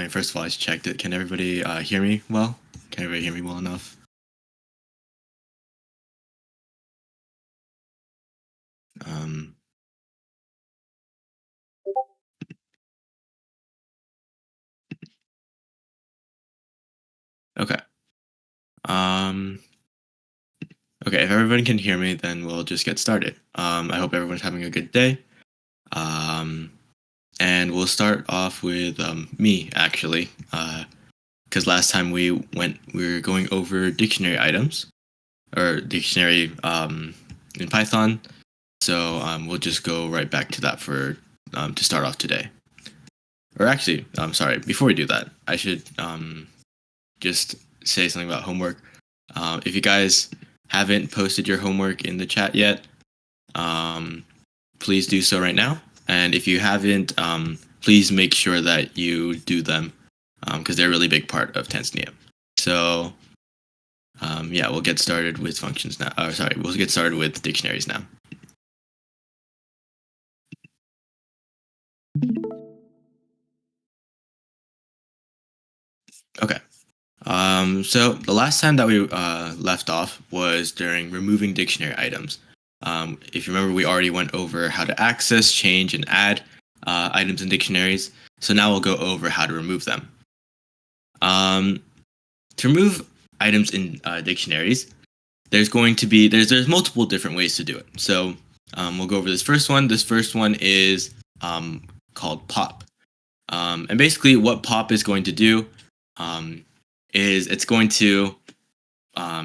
first of all, I just checked it. Can everybody hear me well? Can everybody hear me well enough? Um, okay. Um, okay, if everyone can hear me, then we'll just get started. I hope everyone's having a good day. Um, and we'll start off with me, actually, because last time we were going over dictionary items, or dictionary in Python. So we'll just go right back to that for to start off today. Or actually, I'm sorry. Before we do that, I should just say something about homework. If you guys haven't posted your homework in the chat yet, please do so right now. And if you haven't, please make sure that you do them because they're a really big part of Tanzania. So yeah, we'll get started with functions now. We'll get started with dictionaries now. Okay. So the last time that we left off was during removing dictionary items. If you remember, we already went over how to access, change, and add items in dictionaries. So now we'll go over how to remove them. To remove items in dictionaries, there's multiple different ways to do it. So we'll go over this first one. This first one is called pop. And basically what pop is going to do is it's going to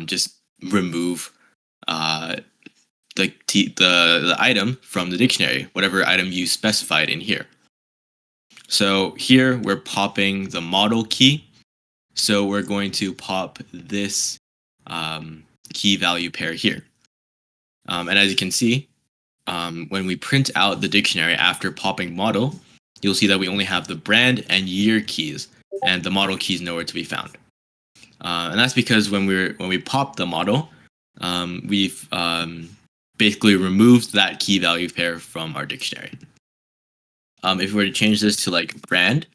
just remove the item from the dictionary, whatever item you specified in here. So here we're popping the model key. So we're going to pop this key value pair here. And as you can see, when we print out the dictionary after popping model, you'll see that we only have the brand and year keys, and the model key is nowhere to be found. And that's because when we pop the model, we've basically removed that key value pair from our dictionary. If we were to change this to like brand,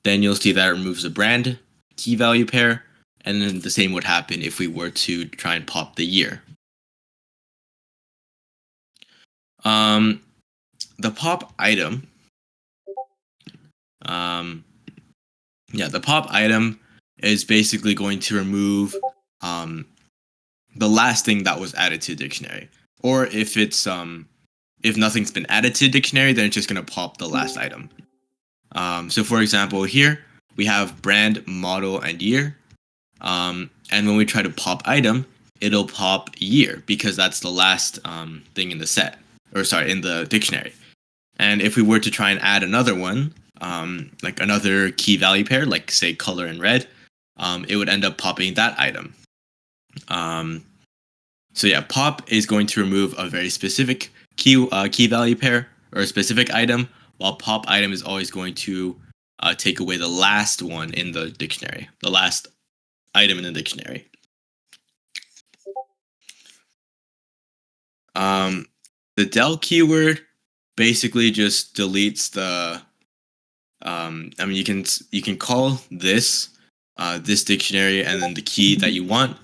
then you'll see that it removes the brand key value pair, and then the same would happen if we were to try and pop the year. The pop item, the pop item is basically going to remove the last thing that was added to the dictionary. Or if it's if nothing's been added to the dictionary, then it's just going to pop the last item. So for example, here we have brand, model, and year. And when we try to pop item, it'll pop year because that's the last thing in the set, in the dictionary. And if we were to try and add another one, like another key value pair, like say color and red, it would end up popping that item. So yeah, pop is going to remove a very specific key value pair or a specific item, while pop item is always going to take away the last one in the dictionary, the last item in the dictionary. The del keyword basically just deletes the. You can call this this dictionary and then the key that you want.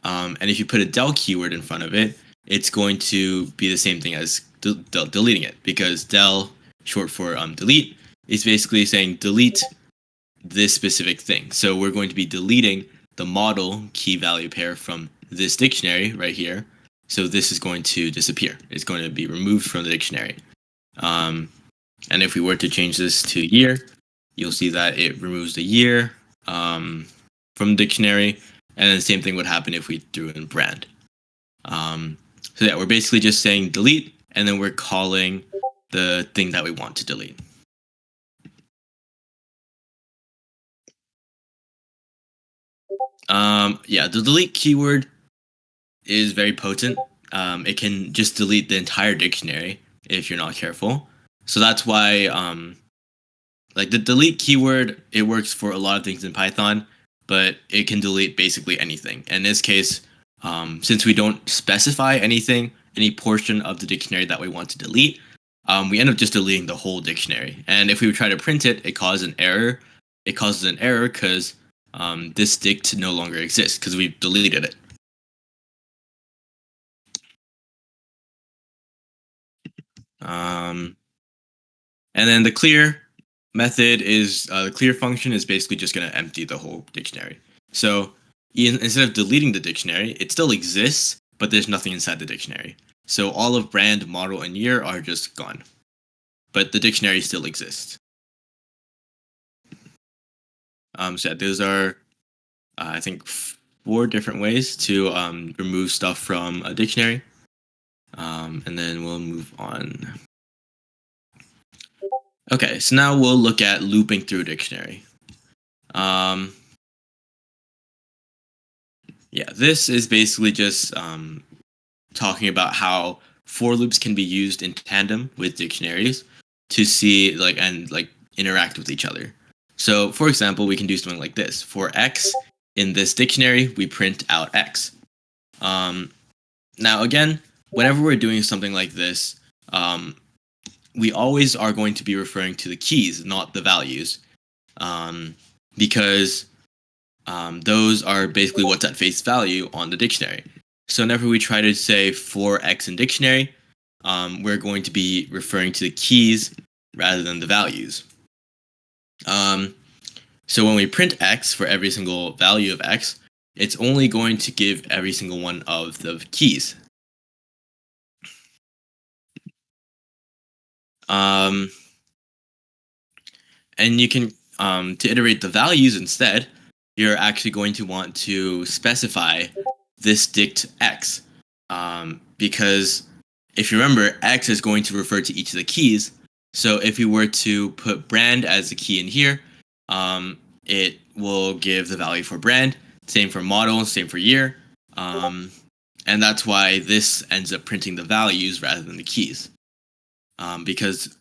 And if you put a del keyword in front of it, it's going to be the same thing as deleting it, because del, short for delete, is basically saying delete this specific thing. So we're going to be deleting the model key value pair from this dictionary right here. So this is going to disappear. It's going to be removed from the dictionary. And if we were to change this to year, you'll see that it removes the year from the dictionary. And then the same thing would happen if we threw in brand. So yeah, we're basically just saying delete, and then we're calling the thing that we want to delete. Yeah, the delete keyword is very potent. It can just delete the entire dictionary if you're not careful. So that's why, like the delete keyword, it works for a lot of things in Python, but it can delete basically anything. In this case, since we don't specify any portion of the dictionary that we want to delete, we end up just deleting the whole dictionary. And if we try to print it, it causes an error it causes an error because this dict no longer exists because we've deleted it. And then the clear method is the clear function is basically just going to empty the whole dictionary. So instead of deleting the dictionary, it still exists, but there's nothing inside the dictionary. So all of brand, model, and year are just gone, but the dictionary still exists. So yeah, those are, I think, 4 different ways to remove stuff from a dictionary. And then we'll move on. Okay, so now we'll look at looping through a dictionary. Yeah, this is basically just talking about how for loops can be used in tandem with dictionaries to see and interact with each other. So, for example, we can do something like this. For x in this dictionary, we print out x. Now, again, whenever we're doing something like this, we always are going to be referring to the keys, not the values, because those are basically what's at face value on the dictionary. So whenever we try to say for x in dictionary, we're going to be referring to the keys rather than the values. So when we print x for every single value of x, it's only going to give every single one of the keys. And you can, to iterate the values instead, you're actually going to want to specify this dict x, because if you remember, x is going to refer to each of the keys. So if we were to put brand as the key in here, it will give the value for brand. Same for model, same for year. And that's why this ends up printing the values rather than the keys. Because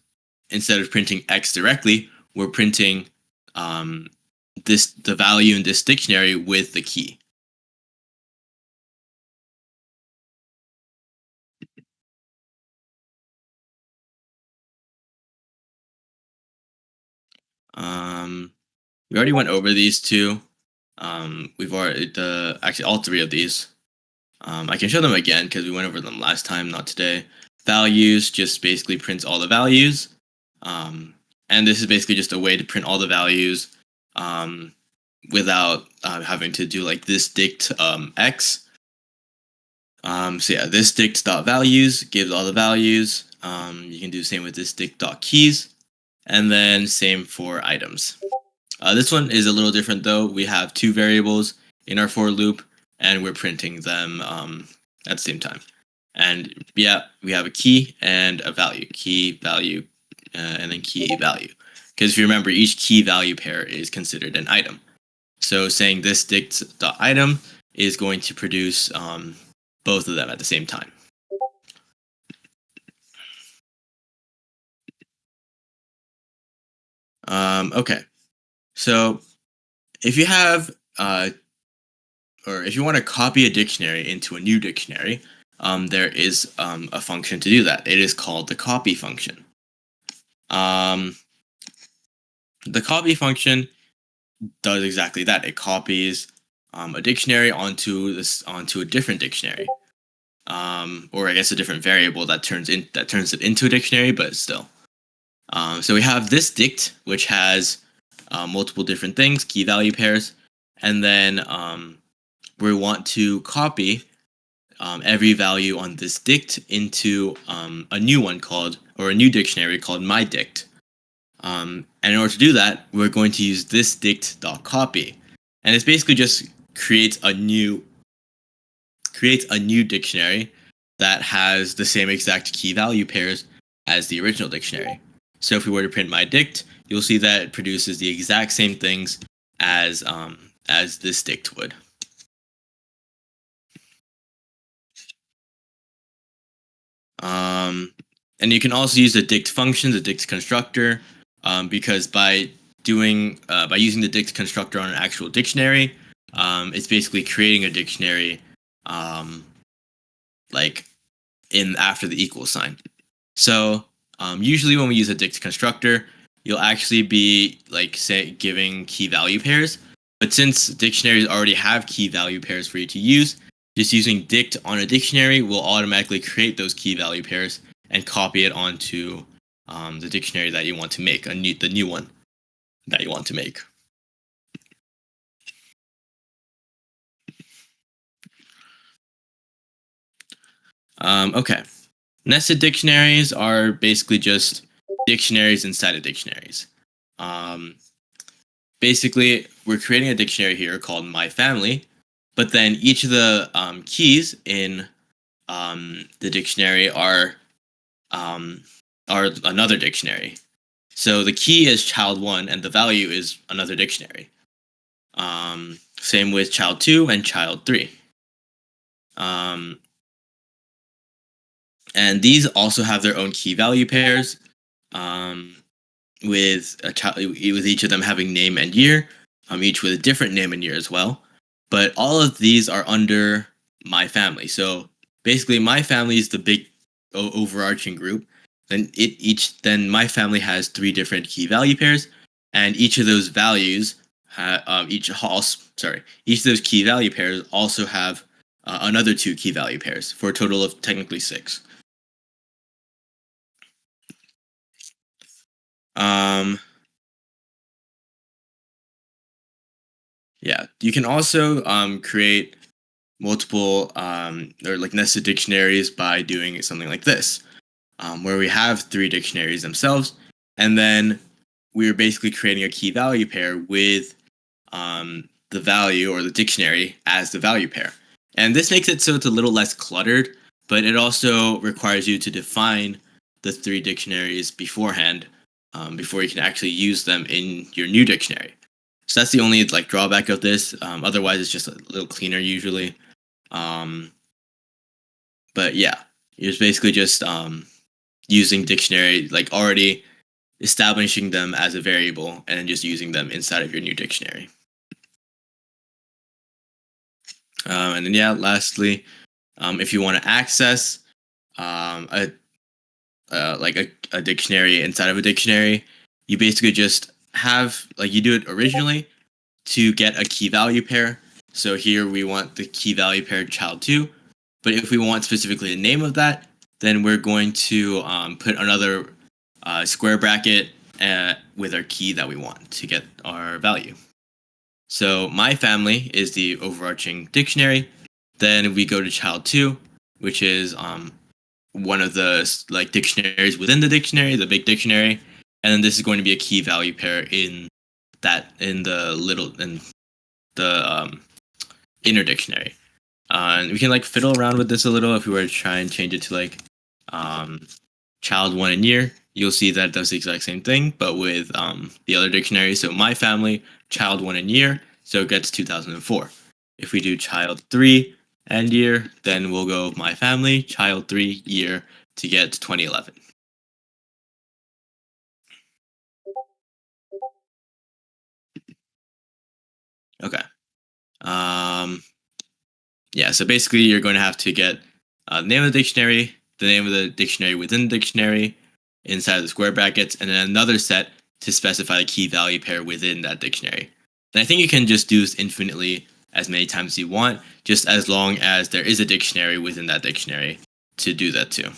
instead of printing x directly, we're printing the value in this dictionary with the key. We already went over these two. We've already actually all 3 of these. I can show them again because we went over them last time, not today. Values just basically prints all the values, and this is basically just a way to print all the values without having to do like this dict x. So yeah, this dict.values gives all the values. You can do the same with this dict.keys, and then same for items. This one is a little different though. We have 2 variables in our for loop, and we're printing them at the same time. And yeah, we have a key and a value. Key, value, and then key, value. Because if you remember, each key value pair is considered an item. So saying this dict.item is going to produce both of them at the same time. Okay, so if you have or if you want to copy a dictionary into a new dictionary, there is a function to do that. It is called the copy function. The copy function does exactly that. It copies a dictionary onto a different dictionary, or I guess a different variable that turns it into a dictionary, but still. So we have this dict, which has multiple different things, key value pairs, and then we want to copy every value on this dict into a new one a new dictionary called myDict. And in order to do that, we're going to use this dict.copy. And it's basically just creates a new dictionary that has the same exact key value pairs as the original dictionary. So if we were to print myDict, you'll see that it produces the exact same things as this dict would. And you can also use the dict function, the dict constructor, because by using the dict constructor on an actual dictionary, it's basically creating a dictionary like in after the equal sign. So usually when we use a dict constructor, you'll actually be like say giving key value pairs. But since dictionaries already have key value pairs for you to use, just using dict on a dictionary will automatically create those key value pairs and copy it onto the dictionary that you want to make, the new one that you want to make. Okay. Nested dictionaries are basically just dictionaries inside of dictionaries. Um, Basically, we're creating a dictionary here called My Family, but then each of the keys in the dictionary um, are another dictionary. So the key is child one, and the value is another dictionary. Same with child two and child three. Um, and these also have their own key value pairs, um, with with each of them having name and year, each with a different name and year as well. But all of these are under My Family. So basically, My Family is the big overarching group. Then My Family has three different key value pairs, and each of those values, each of those key value pairs also have another two key value pairs for a total of technically six. Um, yeah, you can also create multiple or like nested dictionaries by doing something like this, where we have three dictionaries themselves, and then we're basically creating a key value pair with the value or the dictionary as the value pair. And this makes it so it's a little less cluttered, but it also requires you to define the three dictionaries beforehand, before you can actually use them in your new dictionary. So that's the only like drawback of this. Otherwise, it's just a little cleaner usually. Um, but yeah, it's basically just using dictionary, like already establishing them as a variable and then just using them inside of your new dictionary. And then yeah, lastly, if you want to access a like a dictionary inside of a dictionary, you basically just have like you do it originally to get a key value pair. So here we want the key value pair child two, but if we want specifically the name of that, then we're going to put another square bracket with our key that we want to get our value. So My Family is the overarching dictionary. Then we go to child two, which is one of the like dictionaries within the dictionary, the big dictionary, and then this is going to be a key value pair in the inner dictionary. And we can like fiddle around with this a little if we were to try and change it to like um, child one and year. You'll see that it does the exact same thing, but with the other dictionary. So My Family, child one and year, so it gets 2004. If we do child three and year, then we'll go My Family, child three, year to get 2011. Okay. Um, yeah, so basically you're going to have to get the name of the dictionary, the name of the dictionary within the dictionary, inside of the square brackets, and then another set to specify a key value pair within that dictionary. And I think you can just do this infinitely as many times as you want, just as long as there is a dictionary within that dictionary to do that too.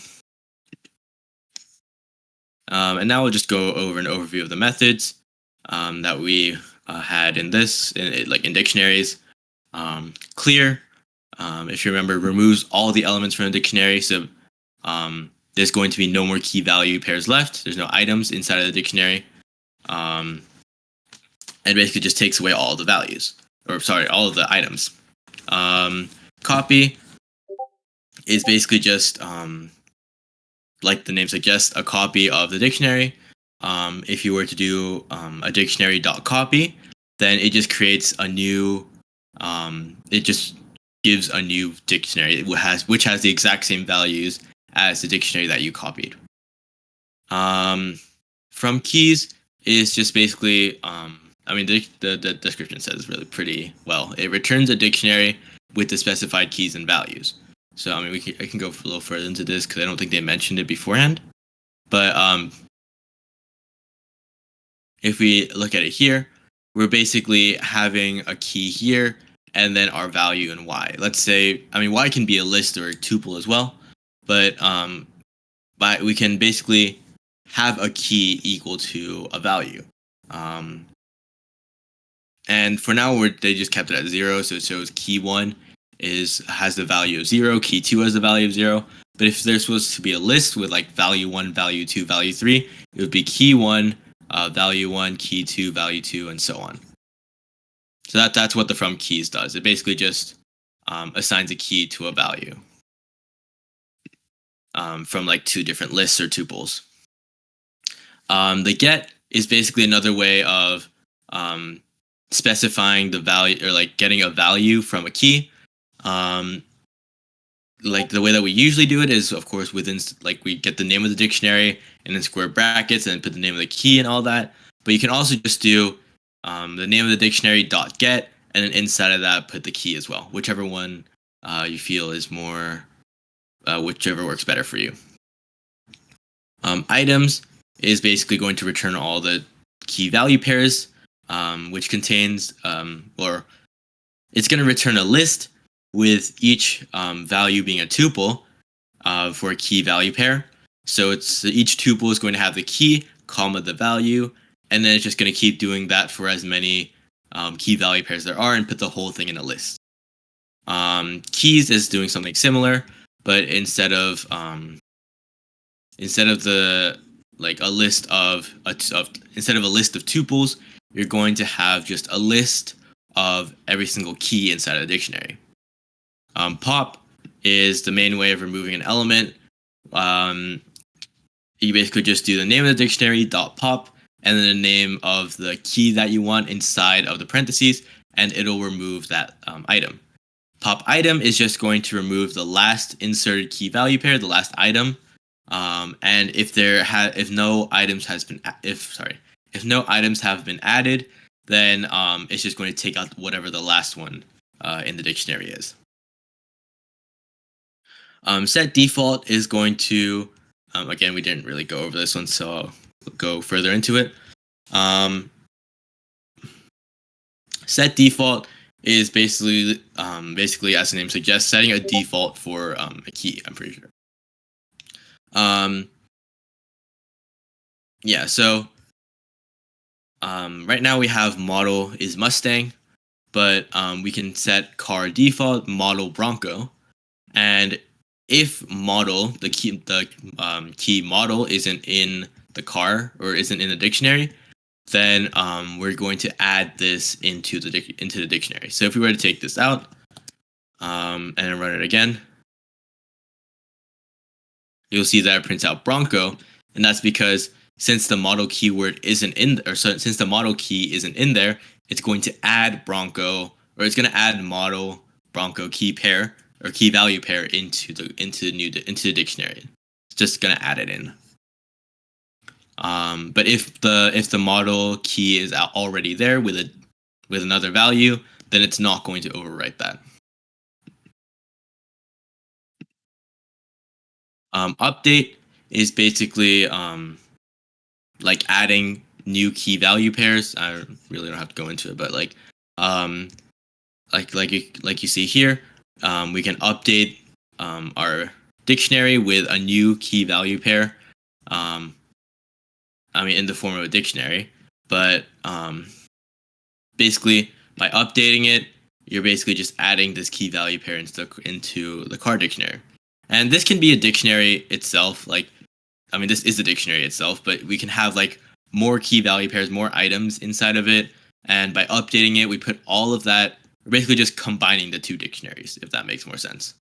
And now we'll just go over an overview of the methods that we had in this, like in dictionaries. Clear, if you remember, removes all the elements from the dictionary. So there's going to be no more key value pairs left. There's no items inside of the dictionary. And basically just takes away all the values, or sorry, all of the items. Copy is basically just, like the name suggests, a copy of the dictionary. If you were to do a dictionary.copy, then it just creates a new, it just gives a new dictionary which has the exact same values as the dictionary that you copied. From keys is just basically, I mean, the description says really pretty well. It returns a dictionary with the specified keys and values. So I mean, I can go a little further into this because I don't think they mentioned it beforehand. But if we look at it here, we're basically having a key here and then our value in y. Let's say, I mean, y can be a list or a tuple as well, but we can basically have a key equal to a value. Um, and for now, they just kept it at 0, so it shows key 1 has the value of 0, key 2 has the value of 0. But if there's supposed to be a list with like value 1, value 2, value 3, it would be key 1, value 1, key 2, value 2, and so on. So that's what the from keys does. It basically just assigns a key to a value from like two different lists or tuples. The get is basically another way of specifying the value or like getting a value from a key. Like the way that we usually do it is, of course, within like we get the name of the dictionary and then square brackets and then put the name of the key and all that. But you can also just do the name of the dictionary dot get, and then inside of that put the key as well, whichever one you feel is more, whichever works better for you. Items is basically going to return all the key value pairs, which contains, or it's going to return a list with each value being a tuple for a key value pair. So it's each tuple is going to have the key, comma the value, and then it's just going to keep doing that for as many key value pairs there are and put the whole thing in a list. Keys is doing something similar, but instead of the like a list of instead of a list of tuples, you're going to have just a list of every single key inside of the dictionary. Pop is the main way of removing an element. You basically just do the name of the dictionary dot pop and then the name of the key that you want inside of the parentheses, and it'll remove that item. Pop item is just going to remove the last inserted key value pair, the last item. And if no items have been added, then it's just going to take out whatever the last one in the dictionary is. Set default is going to, again, we didn't really go over this one, so I'll go further into it. Set default is basically as the name suggests, setting a default for a key, I'm pretty sure. Yeah, so right now we have model is Mustang, but we can set car default model Bronco, and if model the key model isn't in the car or isn't in the dictionary, then we're going to add this into the dictionary. So if we were to take this out and then run it again, you'll see that it prints out Bronco, and that's because since the model keyword isn't in, since the model key isn't in there, it's going to add Bronco, or it's going to add model Bronco key pair or key value pair into the dictionary. It's just going to add it in. But if the model key is already there with another value, then it's not going to overwrite that. Update is basically like adding new key value pairs. I really don't have to go into it, but like you see here, we can update our dictionary with a new key value pair. In the form of a dictionary, but basically by updating it, you're basically just adding this key value pair into the car dictionary. And this can be a dictionary itself. This is a dictionary itself, but we can have like more key value pairs, more items inside of it. And by updating it, we put all of that. We're basically just combining the two dictionaries, if that makes more sense.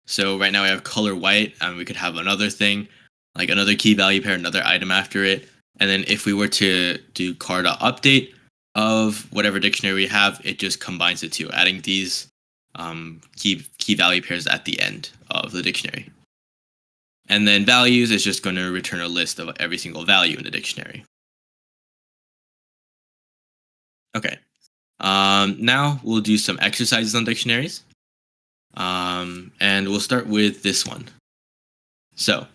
So right now we have color white, and we could have another thing, like another key value pair, another item after it. And then if we were to do car.update of whatever dictionary we have, it just combines the two, adding these key value pairs at the end of the dictionary. And then values is just going to return a list of every single value in the dictionary. Okay. Now we'll do some exercises on dictionaries. And we'll start with this one. So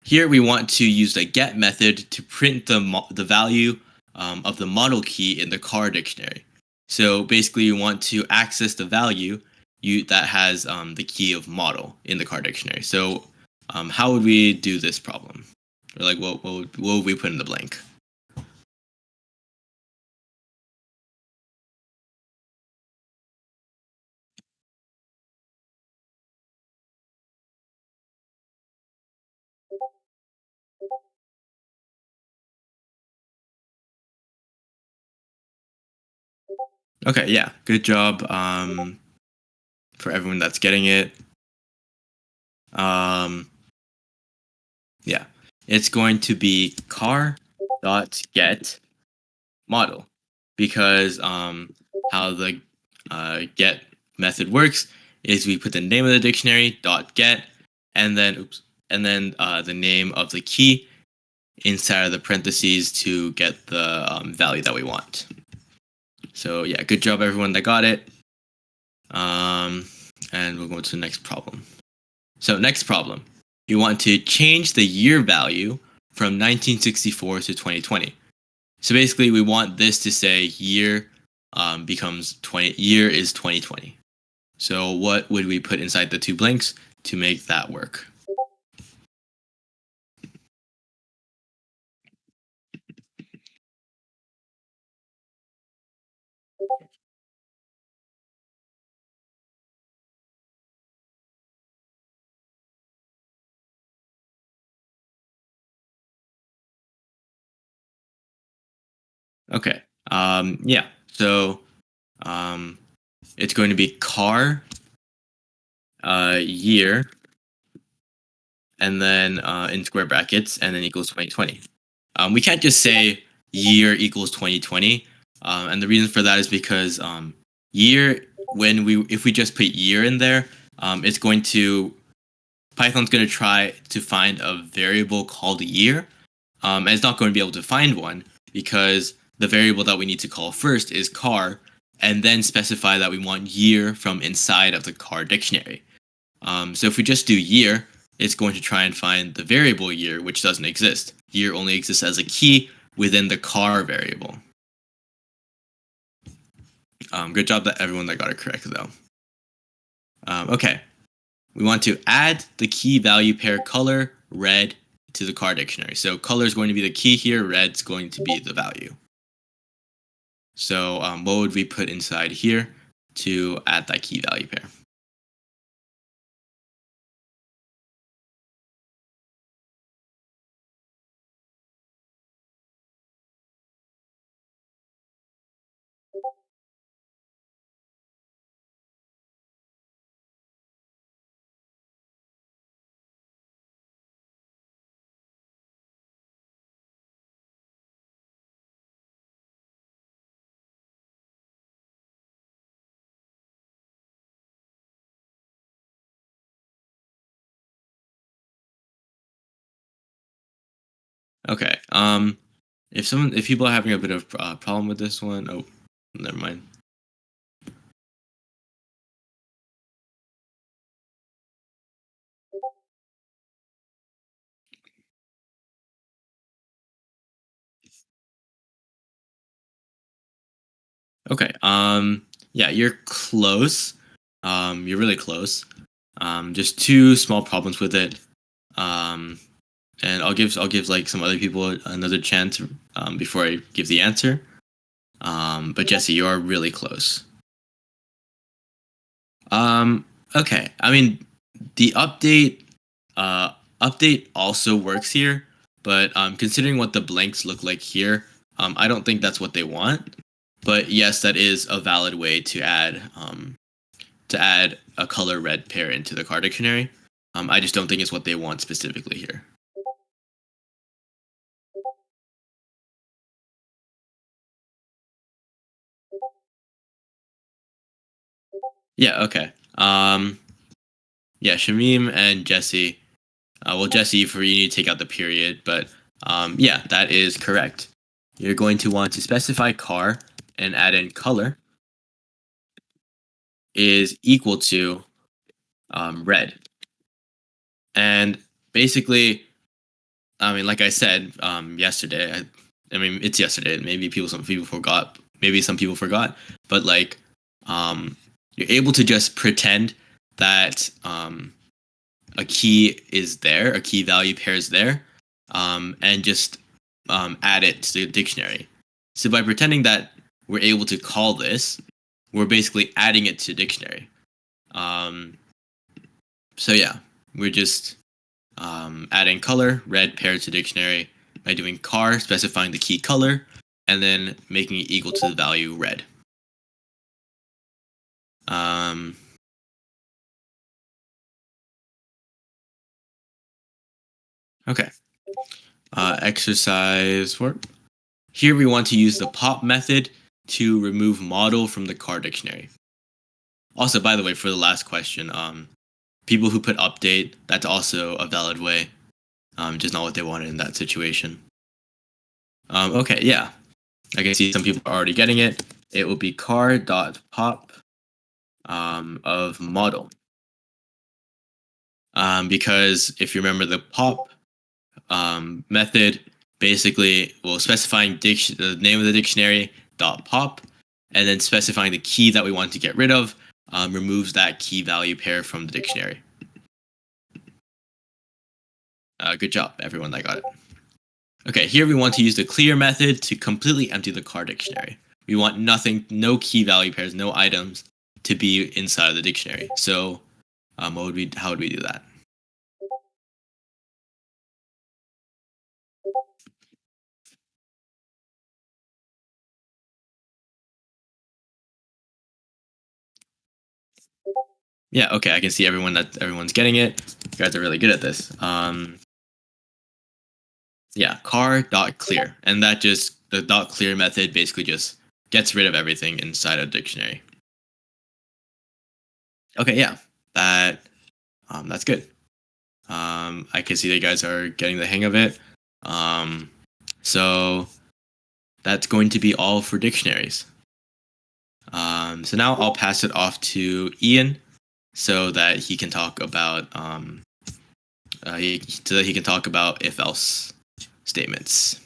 here we want to use the get method to print the value of the model key in the car dictionary. So basically, we want to access the value that has the key of model in the car dictionary. So how would we do this problem? Or like, what would we put in the blank? Okay, yeah, good job for everyone that's getting it. Um, yeah, it's going to be car dot get model because how the get method works is we put the name of the dictionary dot get and then the name of the key inside of the parentheses to get the value that we want. So yeah, good job everyone that got it. And we'll go to the next problem. So next problem, you want to change the year value from 1964 to 2020. So basically, we want this to say year becomes 20. Year is 2020. So what would we put inside the two blanks to make that work? Okay. Yeah. So um, it's going to be car year and then in square brackets and then equals 2020. We can't just say year equals 2020. And the reason for that is because year if we just put year in there, it's going to Python's going to try to find a variable called year, and it's not going to be able to find one because the variable that we need to call first is car, and then specify that we want year from inside of the car dictionary. So if we just do year, it's going to try and find the variable year, which doesn't exist. Year only exists as a key within the car variable. Good job that everyone that got it correct, though. Okay, we want to add the key value pair color red to the car dictionary. So color is going to be the key here, red's going to be the value. So what would we put inside here to add that key value pair? Okay. If people are having a bit of problem with this one, oh, never mind. Okay. Yeah, you're close. You're really close. Just two small problems with it. Um, and I'll give like some other people another chance before I give the answer. But Jesse, you are really close. Okay. I mean, the update also works here, but considering what the blanks look like here, I don't think that's what they want. But yes, that is a valid way to add a color red pair into the car dictionary. I just don't think it's what they want specifically here. Yeah. Okay. Yeah, Shamim and Jesse. Well, Jesse, for you need to take out the period, but yeah, that is correct. You're going to want to specify car and add in color is equal to red. And basically, I mean, like I said yesterday, I mean, it's yesterday. Maybe some people forgot. Maybe some people forgot. But like, you're able to just pretend that a key is there, a key value pair is there, and just add it to the dictionary. So by pretending that we're able to call this, we're basically adding it to the dictionary. Um, so yeah, we're just adding color, red paired to dictionary by doing car, specifying the key color, and then making it equal to the value red. Um, okay. Exercise work. Here we want to use the pop method to remove model from the car dictionary. Also, by the way, for the last question, people who put update, that's also a valid way, just not what they wanted in that situation. Okay, yeah. I can see some people are already getting it. It will be car.pop of model. Because if you remember the pop method, basically will specifying the name of the dictionary dot pop, and then specifying the key that we want to get rid of removes that key value pair from the dictionary. Good job, everyone that got it. Okay, here we want to use the clear method to completely empty the car dictionary. We want nothing, no key value pairs, no items to be inside of the dictionary. So, how would we do that? Yeah, okay, I can see everyone's getting it. You guys are really good at this. Yeah, car dot clear, and that just the dot clear method basically just gets rid of everything inside a dictionary. Okay, yeah, that's good. I can see that you guys are getting the hang of it. Um, so that's going to be all for dictionaries. So now I'll pass it off to Ian so that he can talk about so that he can talk about if else statements.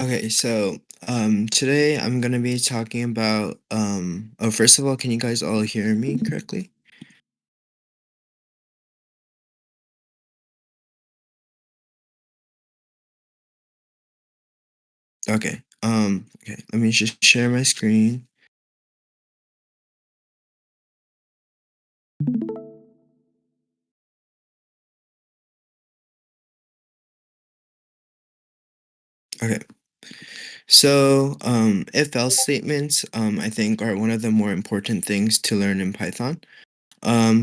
Okay, so today I'm gonna be talking about oh, first of all, can you guys all hear me correctly? Okay. Okay, let me just share my screen. Okay. So, if else statements, I think are one of the more important things to learn in Python.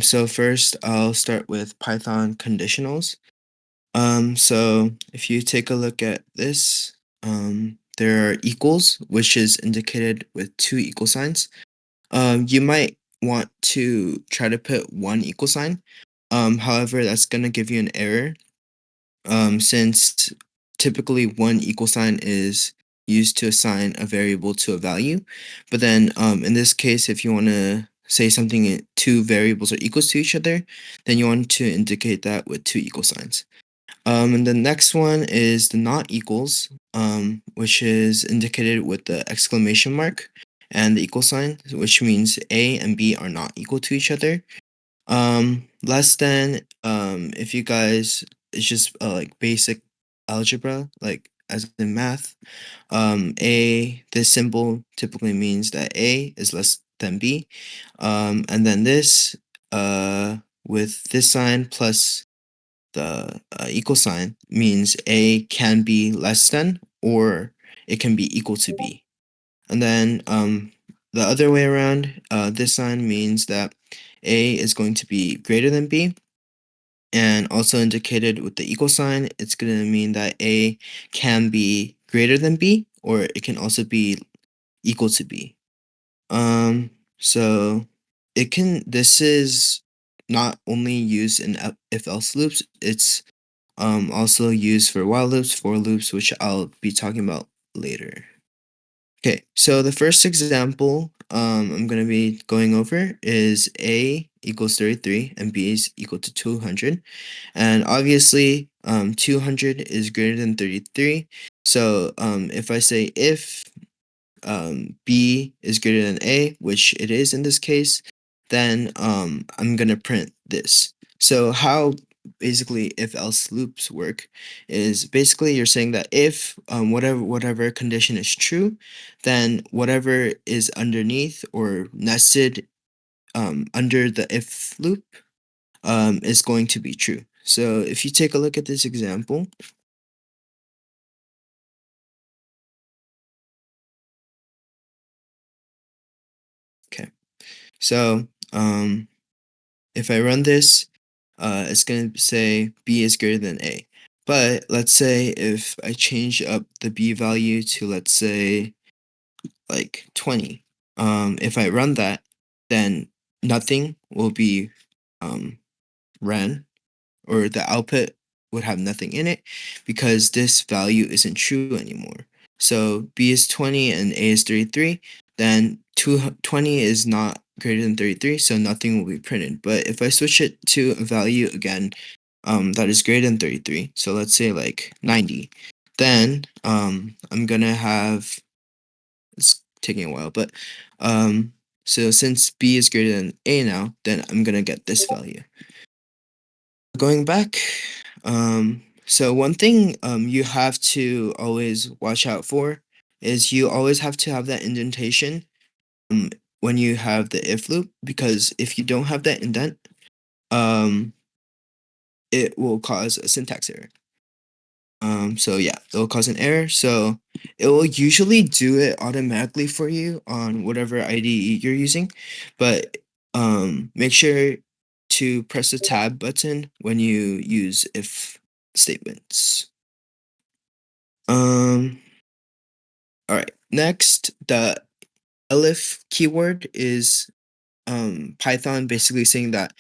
So first I'll start with Python conditionals. So if you take a look at this, there are equals, which is indicated with two equal signs. You might want to try to put one equal sign. However, that's going to give you an error, since typically one equal sign is used to assign a variable to a value. But then in this case, if you want to say something two variables are equals to each other, then you want to indicate that with two equal signs. And the next one is the not equals, which is indicated with the exclamation mark and the equal sign, which means A and B are not equal to each other. Less than, if you guys, it's just like basic algebra, like as in math. This symbol typically means that A is less than B. And then this, with this sign plus the equal sign means A can be less than or it can be equal to B. And then the other way around, this sign means that A is going to be greater than B. And also indicated with the equal sign, it's going to mean that A can be greater than B or it can also be equal to B. Um, so this is not only used in if else loops, it's also used for while loops, for loops, which I'll be talking about later. Okay, so the first example I'm going to be going over is A equals 33 and B is equal to 200. And obviously, 200 is greater than 33. So if I say if B is greater than A, which it is in this case, then I'm gonna print this. So how basically if else loops work is basically you're saying that if whatever condition is true, then whatever is underneath or nested under the if loop is going to be true. So if you take a look at this example, okay, so if I run this, it's going to say B is greater than A. But let's say if I change up the B value to, let's say, like 20, if I run that, then nothing will be ran, or the output would have nothing in it because this value isn't true anymore. So B is 20 and A is 33, then 20 is not greater than 33, so nothing will be printed. But if I switch it to a value again that is greater than 33, so let's say like 90, then I'm gonna have, it's taking a while, but so since B is greater than A now, then I'm gonna get this value. Going back, so one thing you have to always watch out for is you always have to have that indentation um, when you have the if loop, because if you don't have that indent, um, it will cause a syntax error. So yeah, it will cause an error. So it will usually do it automatically for you on whatever IDE you're using, but make sure to press the tab button when you use if statements. Um, all right. Next, the elif keyword is Python basically saying that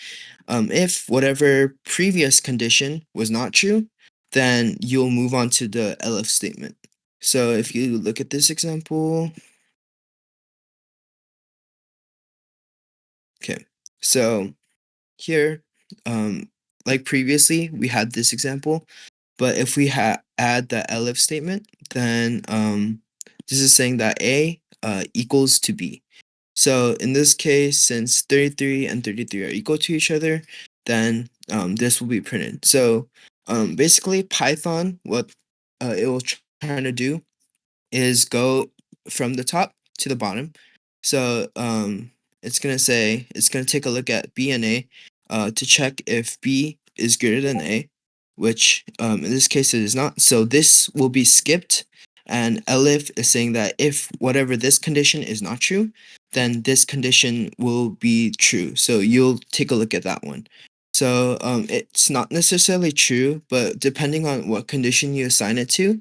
if whatever previous condition was not true, then you'll move on to the elif statement. So if you look at this example, okay, so here, like previously, we had this example, but if we add the elif statement, then this is saying that A equals to B. So in this case, since 33 and 33 are equal to each other, then this will be printed. So basically, Python, what it will try to do is go from the top to the bottom. So it's gonna take a look at B and A to check if B is greater than A, which in this case it is not. So this will be skipped, and elif is saying that if whatever this condition is not true, then this condition will be true. So you'll take a look at that one. So it's not necessarily true, but depending on what condition you assign it to,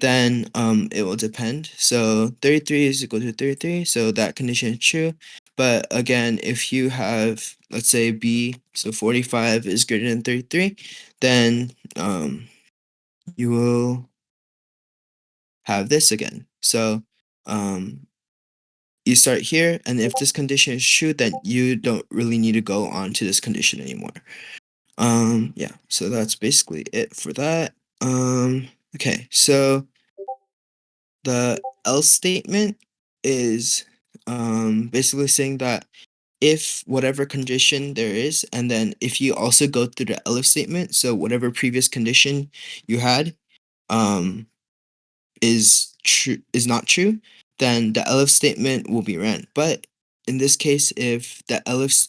then it will depend. So 33 is equal to 33, so that condition is true. But again, if you have, let's say B, so 45 is greater than 33, then you will have this again. So you start here, and if this condition is true, then you don't really need to go on to this condition anymore. Yeah, so that's basically it for that. Okay, so the else statement is basically saying that if whatever condition there is, and then if you also go through the elif statement, so whatever previous condition you had um, is not true, then the elif statement will be ran. But in this case, if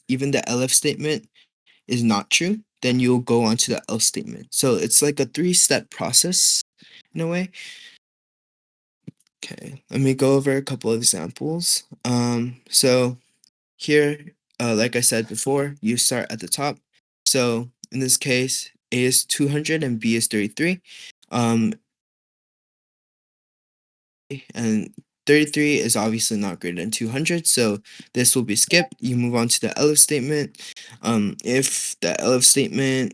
even the elif statement is not true, then you'll go on to the else statement. So it's like a three-step process in a way. Okay, let me go over a couple of examples. So here, like I said before, you start at the top. So in this case, A is 200 and B is 33. Um, and 33 is obviously not greater than 200, so this will be skipped. You move on to the elif statement. If the elif statement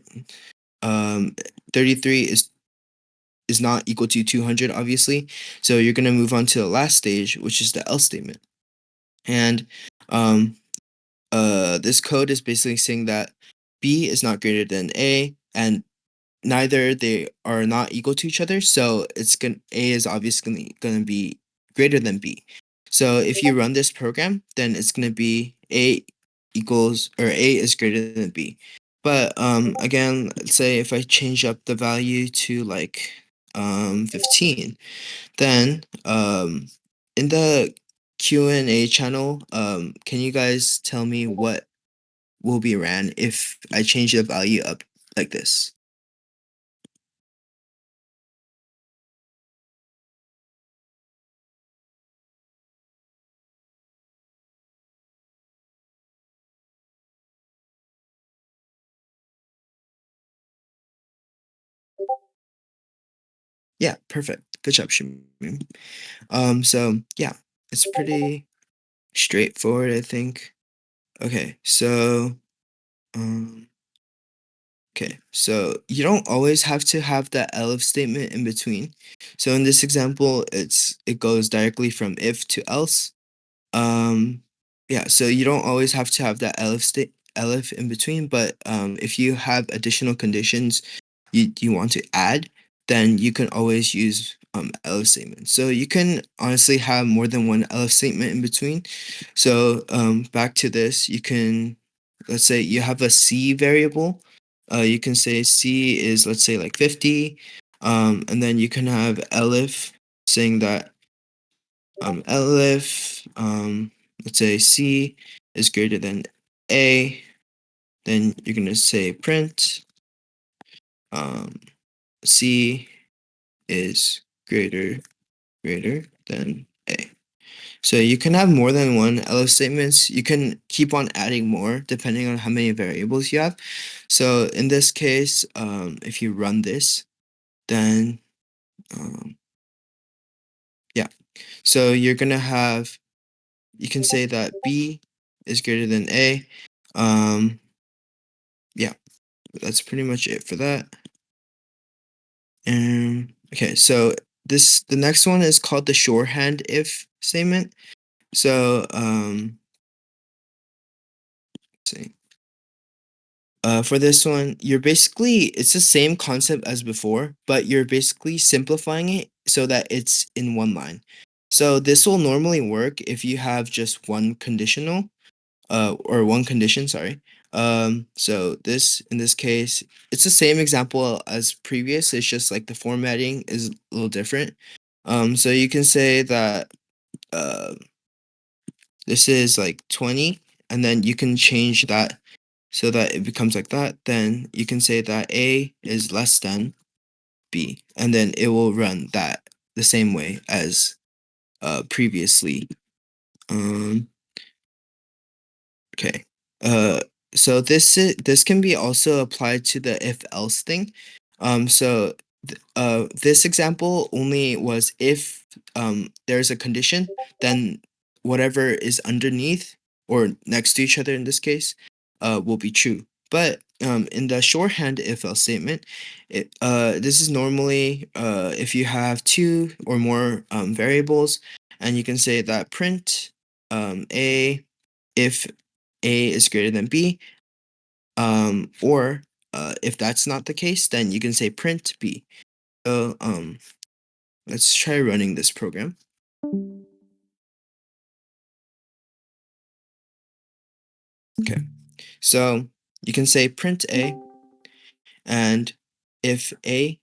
um, 33 is not equal to 200, obviously, so you're going to move on to the last stage, which is the else statement. And this code is basically saying that B is not greater than A, and neither they are not equal to each other. So it's going A is obviously going to be greater than B. So if you run this program, then it's going to be A equals, or A is greater than B. But again, let's say if I change up the value to like 15, then in the Q&A channel, can you guys tell me what will be ran if I change the value up like this? Yeah, perfect. Good job, Shimon. So yeah, it's pretty straightforward, I think. Okay, so um, okay, so you don't always have to have that elif statement in between. So in this example, it goes directly from if to else. Um, yeah, so you don't always have to have that elif in between, but if you have additional conditions you want to add, then you can always use elif statements. So you can honestly have more than one elif statement in between. So back to this, you can, let's say you have a C variable. You can say C is, let's say, like 50, and then you can have elif saying that elif, let's say C is greater than A, then you're gonna say print um, C is greater than A. So you can have more than one elif statements. You can keep on adding more depending on how many variables you have. So in this case, if you run this, then um, yeah. So you're gonna have, you can say that B is greater than A. Um, yeah, that's pretty much it for that. Okay, so the next one is called the shorthand if statement. So let's see. For this one, you're basically, it's the same concept as before, but you're basically simplifying it so that it's in one line. So this will normally work if you have just one conditional, or one condition, sorry. So this, in this case, it's the same example as previous. It's just like the formatting is a little different. So you can say that uh, this is like 20, and then you can change that so that it becomes like that. Then you can say that A is less than B, and then it will run that the same way as previously. Um, okay. Uh, so this can be also applied to the if else thing. So this example only was if there's a condition, then whatever is underneath or next to each other in this case will be true. But in the shorthand if else statement, this is normally if you have two or more variables, and you can say that print a if a is greater than b, or if that's not the case, then you can say print b. So let's try running this program. Okay, so you can say print a, and if a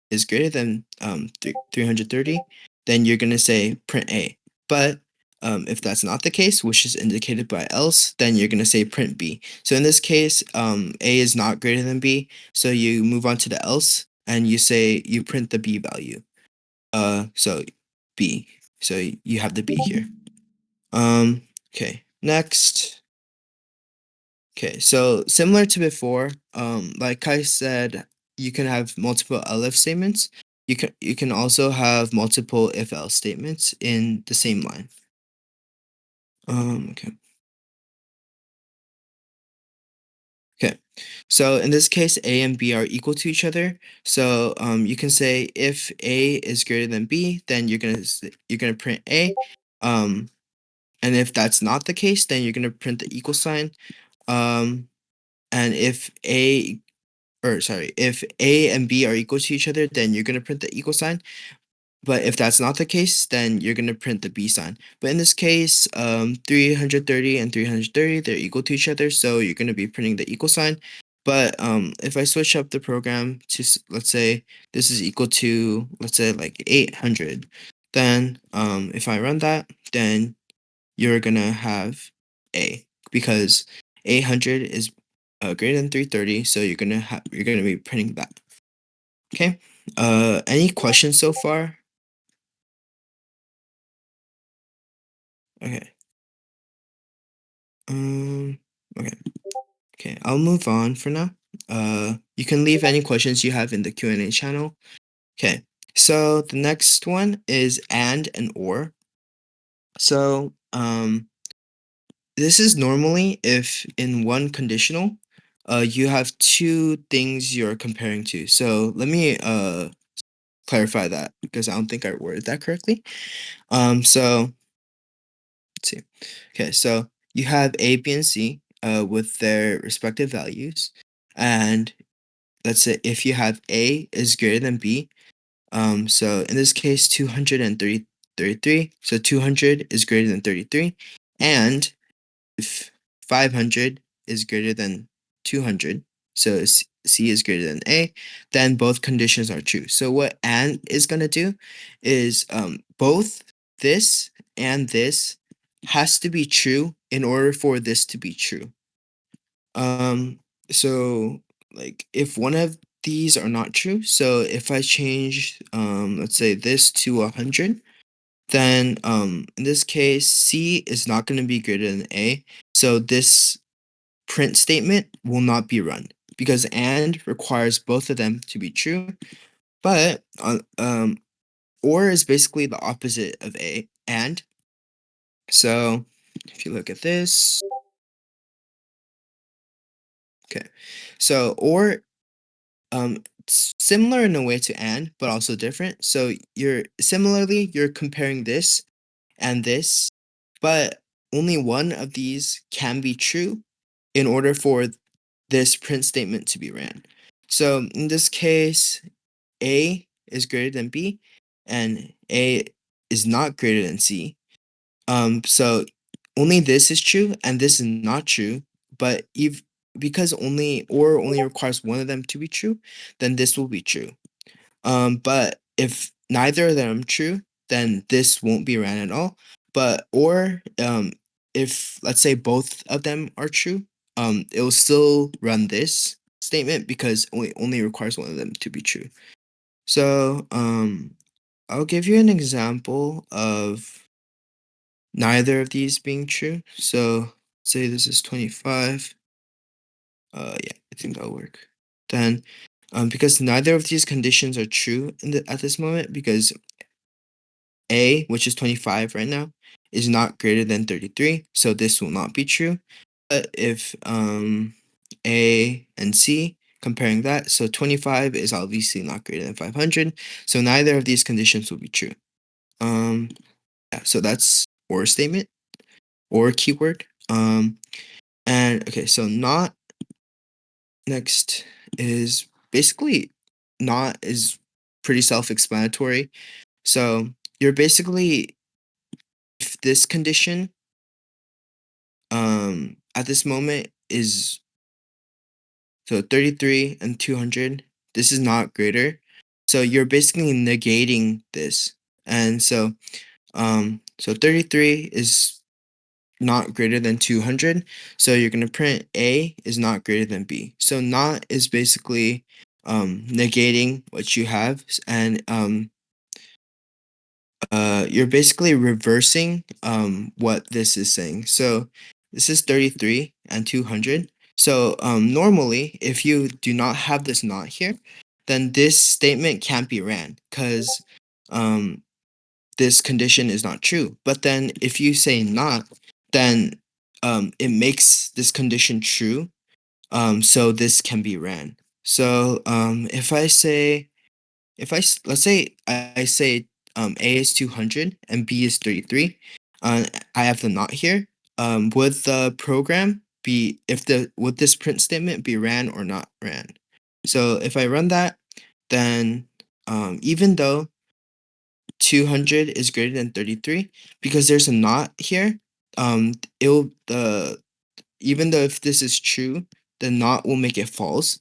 is greater than 330, then you're going to say print a. But if that's not the case, which is indicated by else, then you're going to say print b. So in this case, a is not greater than b, so you move on to the else, and you say you print the b value. So b. So you have the b here. Okay, next. Okay, so similar to before, like I said, you can have multiple elif statements. You can also have multiple if else statements in the same line. Okay. Okay. So in this case, A and B are equal to each other. So you can say if A is greater than B, then you're gonna print A. Um, And if that's not the case, then you're going to print the equal sign. Um, and if A and B are equal to each other, then you're going to print the equal sign. But if that's not the case, then you're going to print the B sign. But in this case, 330 and 330, they're equal to each other. So you're going to be printing the equal sign. But if I switch up the program to, let's say, this is equal to, let's say, like 800, then if I run that, then you're going to have A, because 800 is greater than 330. So you're going to be printing that. Okay. Any questions so far? Okay. Um, okay. Okay, I'll move on for now. You can leave any questions you have in the Q&A channel. Okay. So the next one is and or. So, this is normally if in one conditional, you have two things you're comparing to. So let me clarify that because I don't think I worded that correctly. So let's see. Okay, so you have A, B, and C with their respective values. And let's say if you have A is greater than B, so in this case, 233. So 200 is greater than 33. And if 500 is greater than 200, so C is greater than A, then both conditions are true. So what and is going to do is both this and this has to be true in order for this to be true. Um, so like if one of these are not true, so if I change let's say this to 100, then in this case C is not going to be greater than A. So this print statement will not be run because and requires both of them to be true. But or is basically the opposite of A and. So if you look at this, okay. So or similar in a way to and, but also different. So you're comparing this and this, but only one of these can be true in order for this print statement to be ran. So in this case, A is greater than B and A is not greater than C. So only this is true and this is not true, but if because only requires one of them to be true, then this will be true. But if neither of them true, then this won't be ran at all. But or if let's say both of them are true, it will still run this statement because only requires one of them to be true. So I'll give you an example of neither of these being true. So say this is 25. Yeah, I think that'll work. Then, because neither of these conditions are true at this moment, because A, which is 25 right now, is not greater than 33, so this will not be true. But if A and C, comparing that, so 25 is obviously not greater than 500, so neither of these conditions will be true. Yeah, so that's or statement or keyword. And okay, so not next is basically not is pretty self-explanatory. So you're basically if this condition at this moment is so 33 and 200, this is not greater. So you're basically negating this. And so 33 is not greater than 200. So you're going to print A is not greater than B. So not is basically negating what you have, and you're basically reversing what this is saying. So this is 33 and 200. So normally, if you do not have this not here, then this statement can't be ran because um, this condition is not true. But then if you say not, then it makes this condition true. So this can be ran. So if I say, let's say I say A is 200 and B is 33, I have the not here. Would the program be if the would this print statement be ran or not ran? So if I run that, then even though 200 is greater than 33, because there's a not here, it'll the even though if this is true, the not will make it false.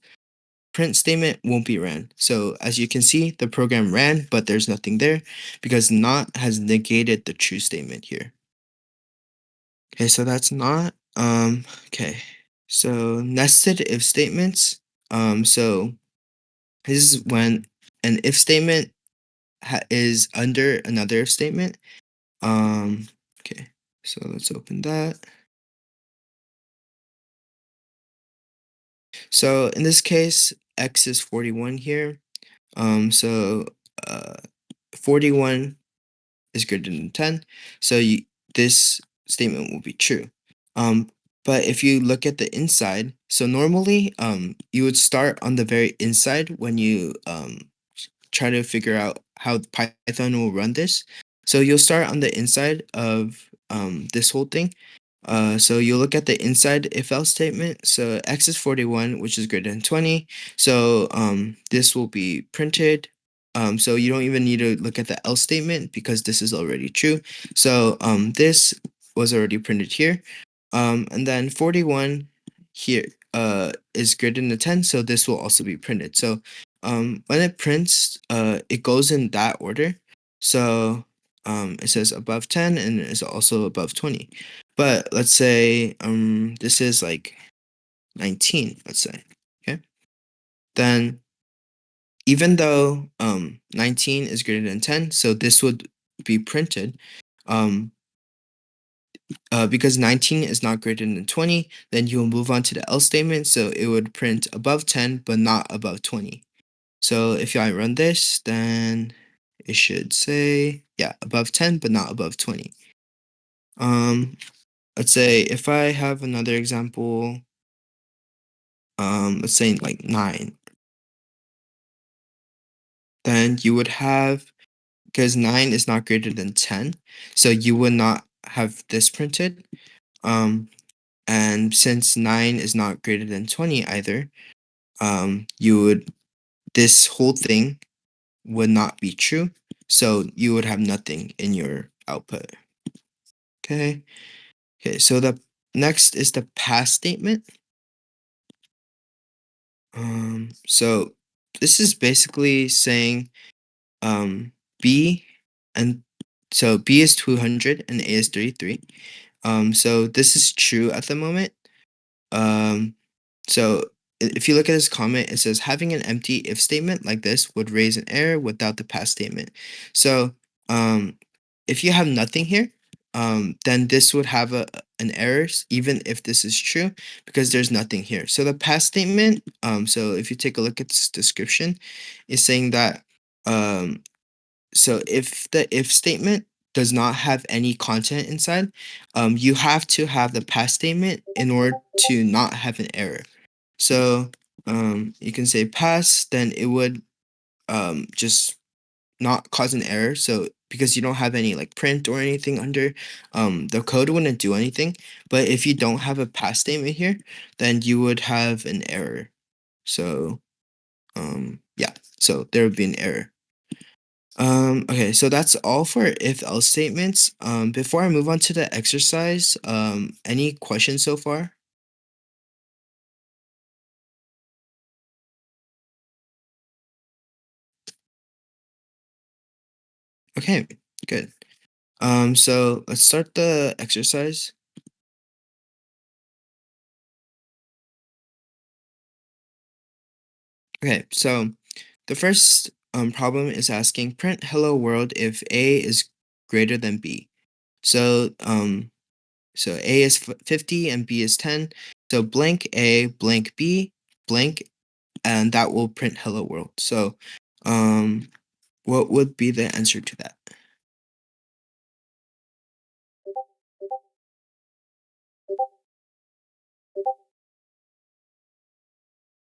Print statement won't be ran. So as you can see, the program ran, but there's nothing there because not has negated the true statement here. Okay, so that's not. Okay. So nested if statements. So this is when an if statement is under another if statement. Okay. So let's open that. So in this case, x is 41 here. So uh 41 is greater than 10. So this statement will be true. Um, but if you look at the inside, so normally you would start on the very inside when you try to figure out how Python will run this. So you'll start on the inside of this whole thing. So you'll look at the inside if else statement. So x is 41, which is greater than 20. So this will be printed. So you don't even need to look at the else statement because this is already true. So this was already printed here. And then 41 here is greater than 10. So this will also be printed. So when it prints, it goes in that order. So it says above 10 and it's also above 20. But let's say this is like 19, let's say. Okay. Then even though 19 is greater than 10, so this would be printed. Um because 19 is not greater than 20, then you will move on to the else statement. So it would print above 10, but not above 20. So if I run this, then it should say, yeah, above 10, but not above 20. Um, let's say if I have another example, let's say like 9, then you would have, because 9 is not greater than 10, so you would not have this printed. Um, and since 9 is not greater than 20 either, you would, this whole thing would not be true. So you would have nothing in your output. Okay. Okay. So the next is the pass statement. So this is basically saying B and so B is 200 and A is 33. So this is true at the moment. Um, so if you look at this comment, it says having an empty if statement like this would raise an error without the pass statement. So if you have nothing here, then this would have an error even if this is true because there's nothing here. So the pass statement, so if you take a look at this description, is saying that so if the if statement does not have any content inside, you have to have the pass statement in order to not have an error. So you can say pass, then it would just not cause an error. So because you don't have any like print or anything under, the code wouldn't do anything. But if you don't have a pass statement here, then you would have an error. So yeah, so there would be an error. Okay, so that's all for if else statements. Before I move on to the exercise, any questions so far? Okay, good. So let's start the exercise. Okay, so the first problem is asking print hello world if A is greater than B. So so A is 50 and B is 10. So blank A blank B blank, and that will print hello world. So what would be the answer to that?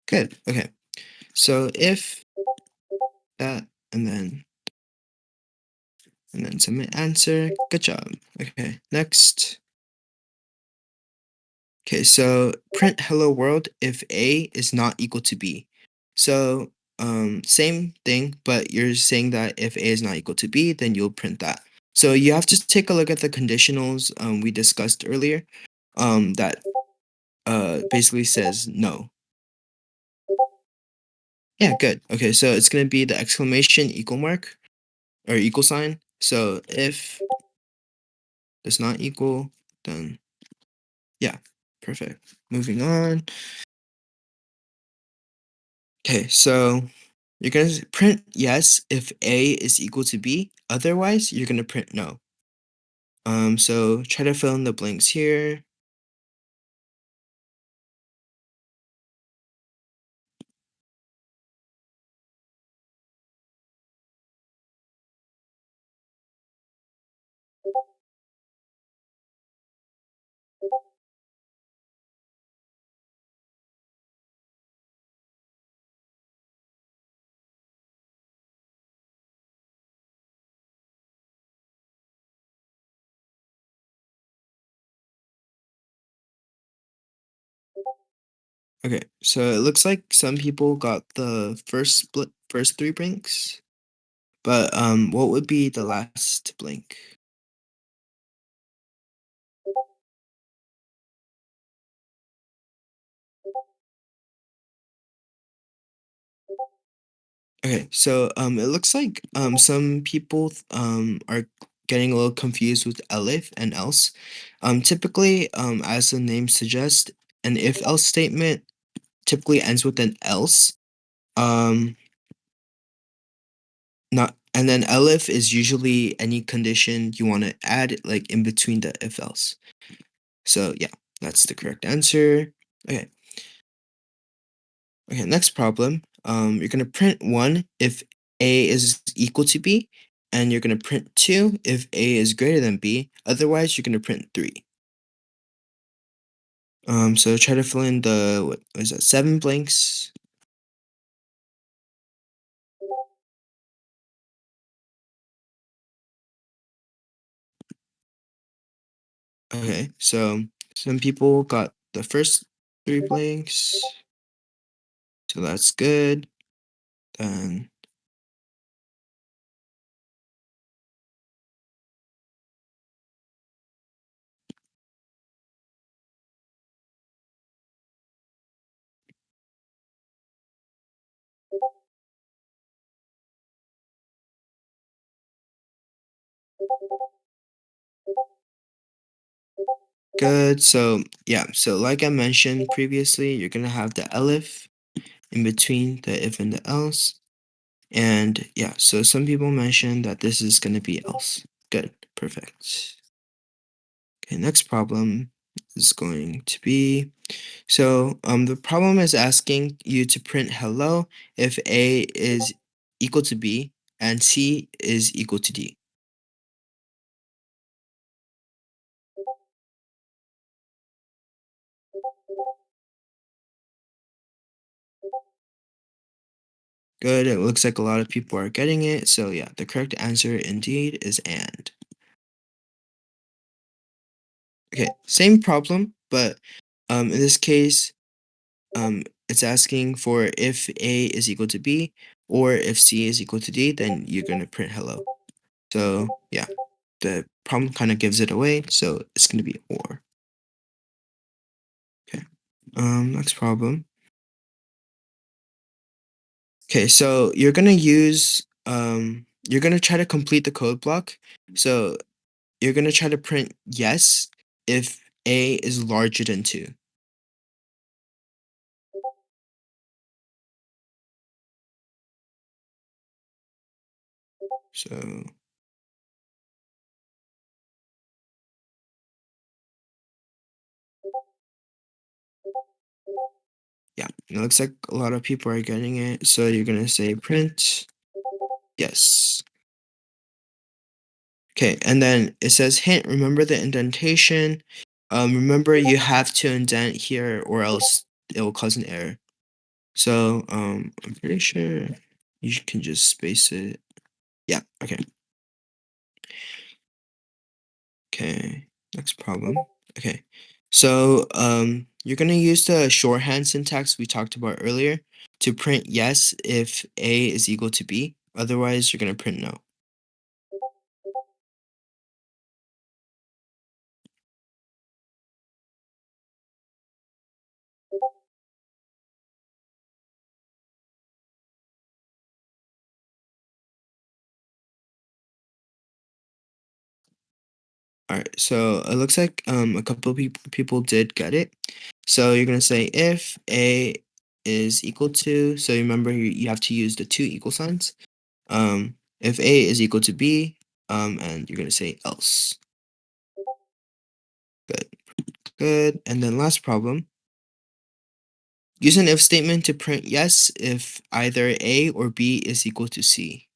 Good. Okay. So if that and then and then submit answer. Good job. Okay, next. Okay, so print hello world if A is not equal to B. So same thing, but you're saying that if A is not equal to B, then you'll print that. So you have to take a look at the conditionals we discussed earlier that basically says no. Yeah, good. Okay, so it's gonna be the exclamation equal mark or equal sign. So if does not equal, then yeah, perfect. Moving on. Okay, so you're gonna print yes if A is equal to B. Otherwise, you're gonna print no. So try to fill in the blanks here. Okay, so it looks like some people got the first three blanks, but what would be the last blank? Okay, so it looks like some people are getting a little confused with elif and else. Typically, as the name suggests, an if else statement typically ends with an else. Um, not and then elif is usually any condition you want to add like in between the if else. So yeah, that's the correct answer. Okay, okay, next problem. You're gonna print one if A is equal to B, and you're gonna print two if A is greater than B. Otherwise, you're gonna print three. So try to fill in the what is that, seven blanks. Okay, so some people got the first three blanks, so that's good. Then good. So yeah, so like I mentioned previously, you're gonna have the elif in between the if and the else. And yeah, so some people mentioned that this is gonna be else. Good, perfect. Okay, next problem is going to be so the problem is asking you to print hello if A is equal to B and C is equal to D. Good. It looks like a lot of people are getting it. So yeah, the correct answer indeed is and. Okay, same problem, but in this case, it's asking for if A is equal to B or if C is equal to D, then you're gonna print hello. So yeah, the problem kind of gives it away. So it's gonna be or. Okay. Next problem. Okay, so you're gonna try to complete the code block. So you're gonna try to print yes if A is larger than 2. So yeah, it looks like a lot of people are getting it. So you're gonna say print yes. Okay, and then it says hint, remember the indentation. Remember you have to indent here or else it will cause an error. So I'm pretty sure you can just space it. Yeah, okay. Okay, next problem. Okay, so you're gonna use the shorthand syntax we talked about earlier to print yes if A is equal to B. Otherwise, you're gonna print no. All right, so it looks like a couple of people did get it. So you're gonna say if A is equal to, so remember you have to use the two equal signs. If A is equal to B, and you're gonna say else. Good, good. And then last problem. Use an if statement to print yes if either A or B is equal to C.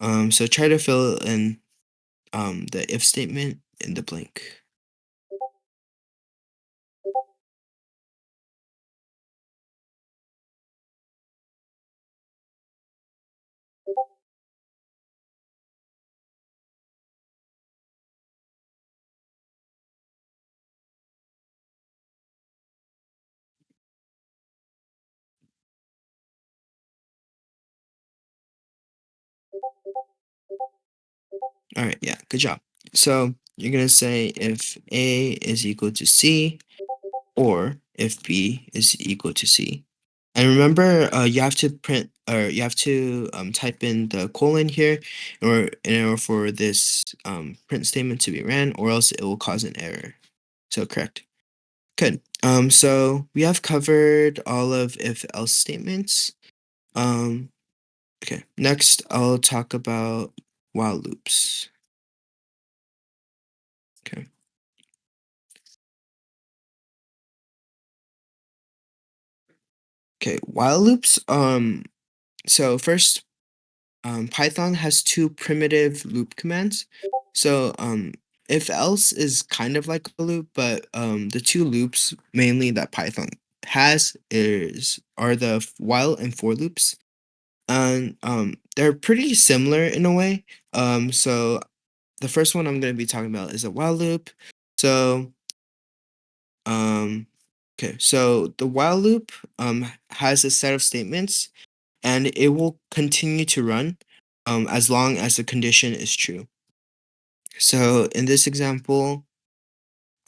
So try to fill in the if statement in the blank. All right, yeah, good job. So you're gonna say if A is equal to C or if B is equal to C. And remember, you have to print or you have to type in the colon here in order for this print statement to be ran, or else it will cause an error. So correct. Good. So we have covered all of if else statements. Um, okay. Next, I'll talk about while loops. Okay. Okay. While loops. So first, Python has two primitive loop commands. So if else is kind of like a loop, but the two loops mainly that Python has are the while and for loops, and they're pretty similar in a way. So the first one I'm going to be talking about is a while loop. So um, okay, so the while loop has a set of statements and it will continue to run as long as the condition is true. So in this example,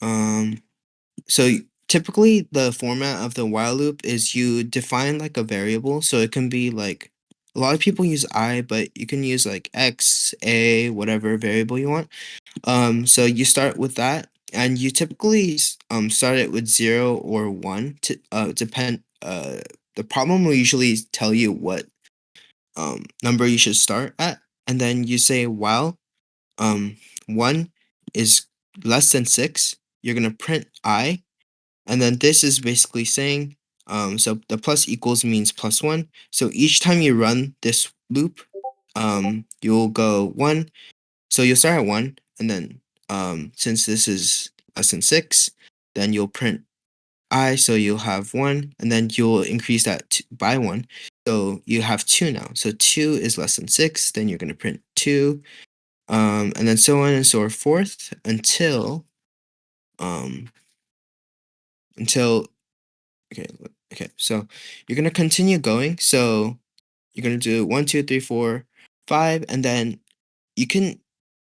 um, typically the format of the while loop is you define like a variable. So it can be like a lot of people use I, but you can use like X, A, whatever variable you want. So you start with that, and you typically start it with 0 or 1 to depend. The problem will usually tell you what number you should start at, and then you say while 1 is less than 6, you're gonna print I, and then this is basically saying so the plus equals means +1. So each time you run this loop, you'll go 1. So you'll start at 1, and then since this is less than 6, then you'll print I, so you'll have 1, and then you'll increase that by 1. So you have 2 now. So 2 is less than 6, then you're going to print 2, and then so on and so forth um, until, okay, okay. So you're going to continue going. So you're going to do 1, 2, 3, 4, 5, and then you can,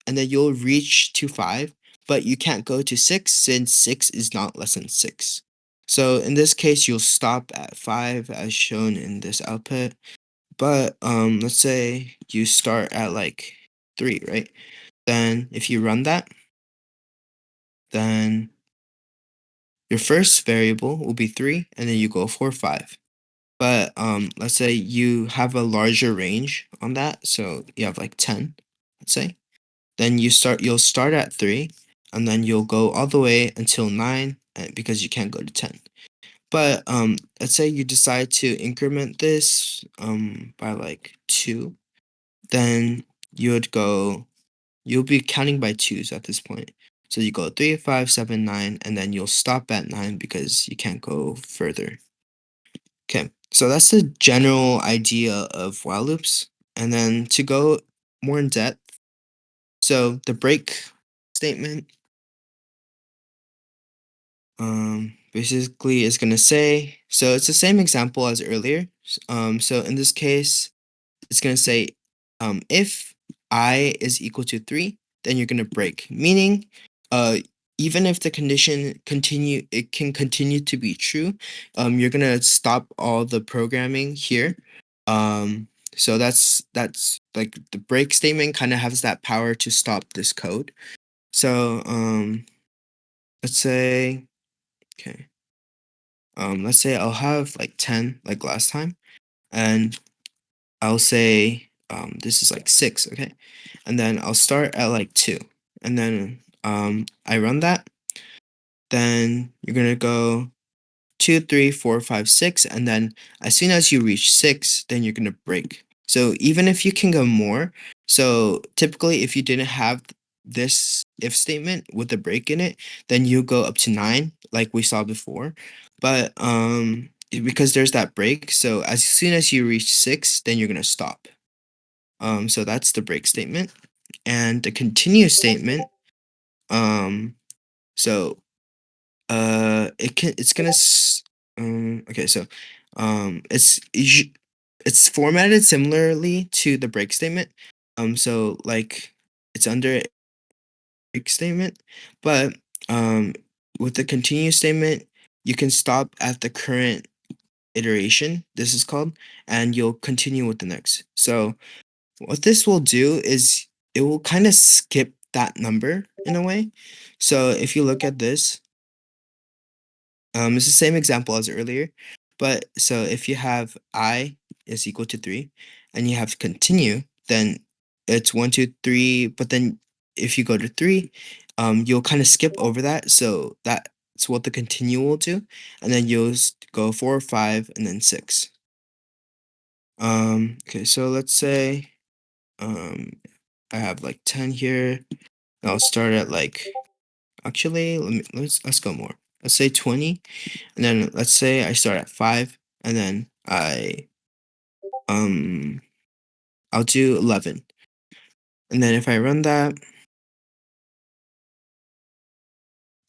and then you'll reach to 5, but you can't go to 6 since 6 is not less than 6. So in this case, you'll stop at 5 as shown in this output. But let's say you start at like 3, right? Then if you run that, then your first variable will be 3, and then you go 4, 5. But let's say you have a larger range on that, so you have like 10, let's say. Then you'll start at 3, and then you'll go all the way until 9 because you can't go to 10. But let's say you decide to increment this by like 2, then you would go you'll be counting by twos at this point. So you go 3, 5, 7, 9, and then you'll stop at 9 because you can't go further. Okay, so that's the general idea of while loops. And then to go more in depth, so the break statement. Basically it's gonna say, so it's the same example as earlier. So in this case, it's gonna say, if I is equal to 3, then you're gonna break. Meaning, uh, even if the condition it can continue to be true, you're gonna stop all the programming here. So that's like the break statement kind of has that power to stop this code. So let's say, okay, let's say I'll have like 10 like last time, and I'll say this is like 6, okay? And then I'll start at like 2. And then I run that. Then you're gonna go 2, 3, 4, 5, 6, and then as soon as you reach 6, then you're gonna break. So even if you can go more, so typically if you didn't have this if statement with a break in it, then you go up to 9, like we saw before. But because there's that break, so as soon as you reach 6, then you're gonna stop. So that's the break statement. And the continue statement, um, so it's gonna okay, so it's formatted similarly to the break statement. So like it's under a break statement, but um with the continue statement, you can stop at the current iteration, this is called, and you'll continue with the next. So what this will do is it will kind of skip that number in a way. So if you look at this, it's the same example as earlier, but so if you have I is equal to 3 and you have continue, then it's 1, 2, 3. But then if you go to 3, you'll kind of skip over that. So that's what the continue will do. And then you'll go 4, 5, and then 6. Okay, so let's say um, I have like 10 here. I'll start at like, actually, let's go more. Let's say 20, and then let's say I start at 5, and then um I'll do 11. And then if I run that,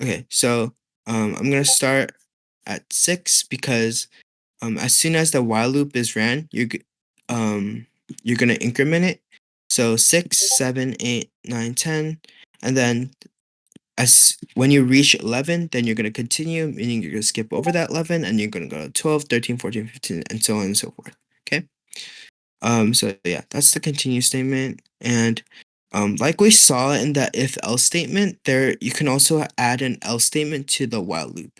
okay, so I'm gonna start at 6 because as soon as the while loop is ran, you're gonna increment it. So 6, 7, 8, 9, 10, and then as when you reach 11, then you're going to continue, meaning you're going to skip over that 11 and you're going to go to 12, 13, 14, 15, and so on and so forth. Okay. So yeah, that's the continue statement. And like we saw in the if else statement, there you can also add an else statement to the while loop.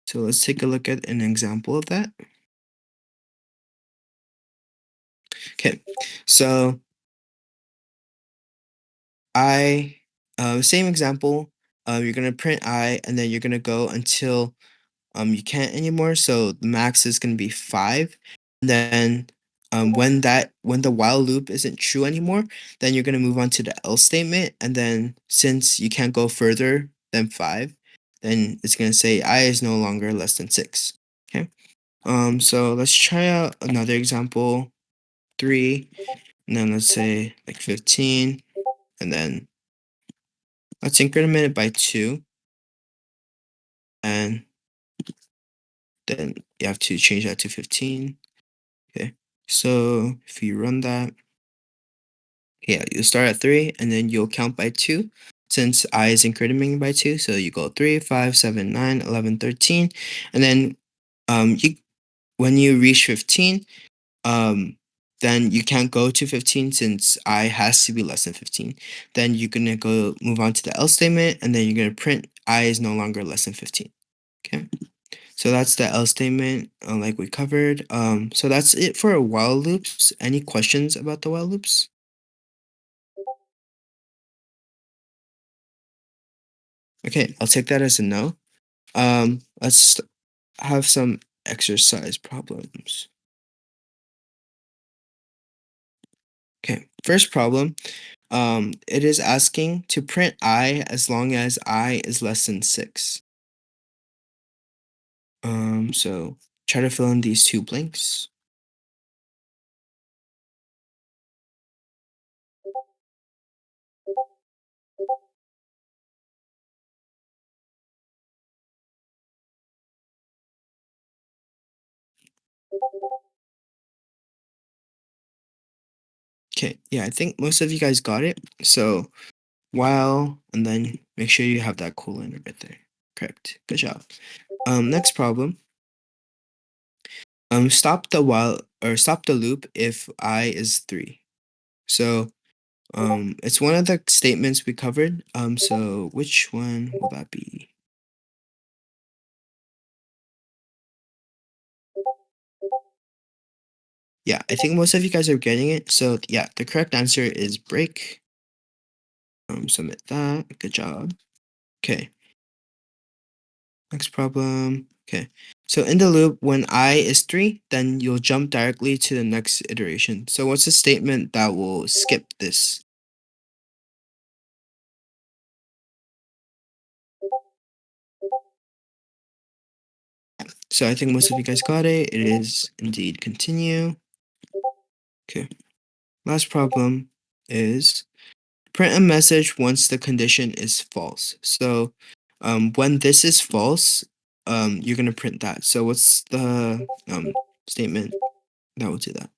So let's take a look at an example of that. Okay. So I same example. You're gonna print I, and then you're gonna go until you can't anymore. So the max is going to be 5. And then when the while loop isn't true anymore, then you're going to move on to the else statement. And then since you can't go further than 5, then it's going to say I is no longer less than 6. Okay. So let's try out another example. 3, and then let's say like 15, and then let's increment it by 2, and then you have to change that to 15. Okay, so if you run that, yeah, you start at 3 and then you'll count by 2 since I is incrementing by 2. So you go 3, 5, 7, 9, 11, 13. And then you when you reach 15, then you can't go to 15 since I has to be less than 15. Then you're going to go move on to the else statement, and then you're going to print I is no longer less than 15. Okay. So that's the else statement, like we covered. So that's it for while loops. Any questions about the while loops? Okay, I'll take that as a no. Let's have some exercise problems. Okay, first problem. It is asking to print I as long as I is less than 6. So try to fill in these two blanks. Okay, yeah, I think most of you guys got it. So while, and then make sure you have that colon right there. Correct. Good job. Next problem. Stop the while or stop the loop if I is 3. So it's one of the statements we covered. So which one will that be? Yeah, I think most of you guys are getting it. So yeah, the correct answer is break. Submit that. Good job. Okay. Next problem. Okay. So in the loop, when I is 3, then you'll jump directly to the next iteration. So what's the statement that will skip this? So I think most of you guys got it. It is indeed continue. Okay. Last problem is print a message once the condition is false. So when this is false, you're going to print that. So what's the statement that will do that?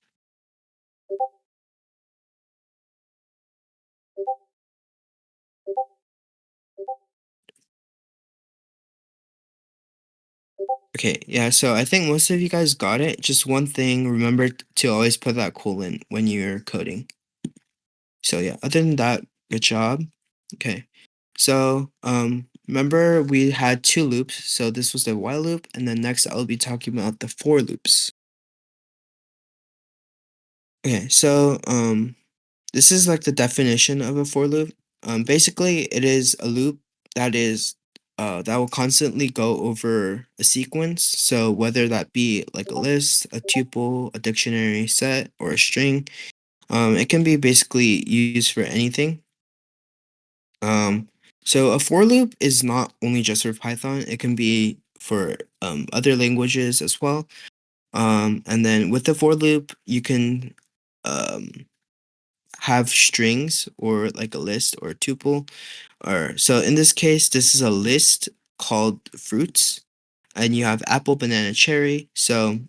Okay, yeah, so I think most of you guys got it. Just one thing, remember to always put that colon when you're coding. So yeah, other than that, good job. Okay. So remember we had 2 loops. So this was the while loop, and then next I'll be talking about the for loops. Okay, so this is like the definition of a for loop. Basically it is a loop that is that will constantly go over a sequence. So whether that be like a list, a tuple, a dictionary set, or a string, it can be basically used for anything. Um, so a for loop is not only just for Python, it can be for other languages as well. And then with the for loop, you can um, have strings or like a list or a tuple. Or so in this case, this is a list called fruits, and you have apple, banana, cherry. So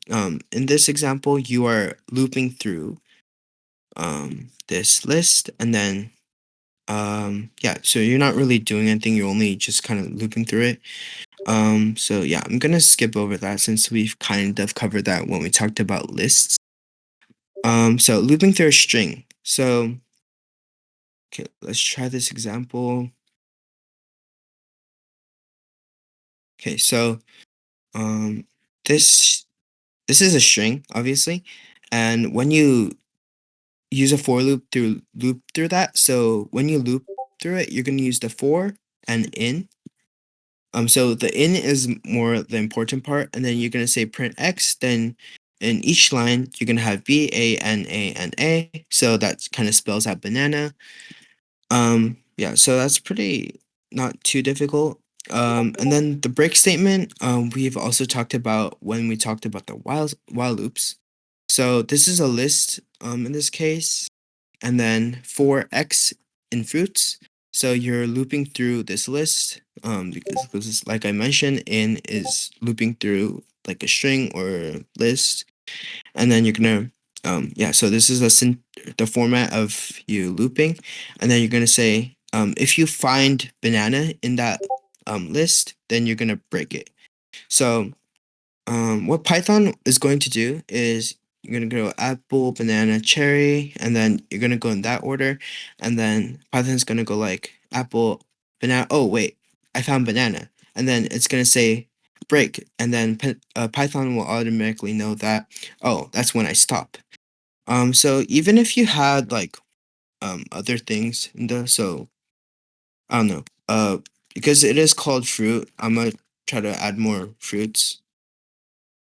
in this example, you are looping through this list, and then yeah, so you're not really doing anything, you're only just kind of looping through it. So yeah, I'm gonna skip over that since we've kind of covered that when we talked about lists. So looping through a string. So okay, let's try this example. Okay, so um this this is a string, obviously, and when you use a for loop through that, so when you loop through it, you're gonna use the for and in. So the in is more the important part, and then you're gonna say print x. Then in each line, you're gonna have b, a, n, a, and a. So that kind of spells out banana. Yeah, so that's pretty not too difficult. And then the break statement, we've also talked about when we talked about the while loops. So this is a list in this case, and then for x in fruits. So you're looping through this list because like I mentioned, in is looping through like a string or a list, and then you're gonna yeah. So this is the format of you looping, and then you're gonna say if you find banana in that list, then you're gonna break it. So what Python is going to do is you're gonna go apple, banana, cherry, and then you're gonna go in that order, and then Python's gonna go like apple, banana. Oh wait, I found banana, and then it's gonna say break, and then Python will automatically know that. Oh, that's when I stop. So even if you had like other things in the so I don't know because it is called fruit, I'm gonna try to add more fruits.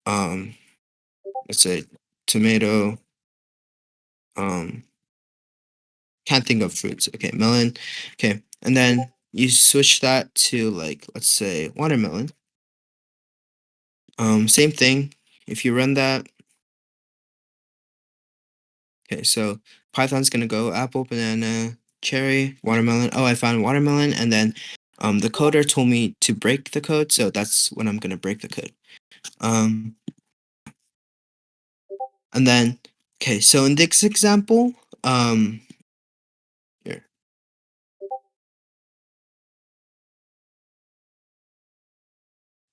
Um, let's say tomato. Um, can't think of fruits. Okay, melon. Okay, and then you switch that to like let's say watermelon. Same thing. If you run that, okay, so Python's gonna go apple, banana, cherry, watermelon. Oh, I found watermelon, and then the coder told me to break the code, so that's when I'm gonna break the code. Um, and then okay, so in this example, here,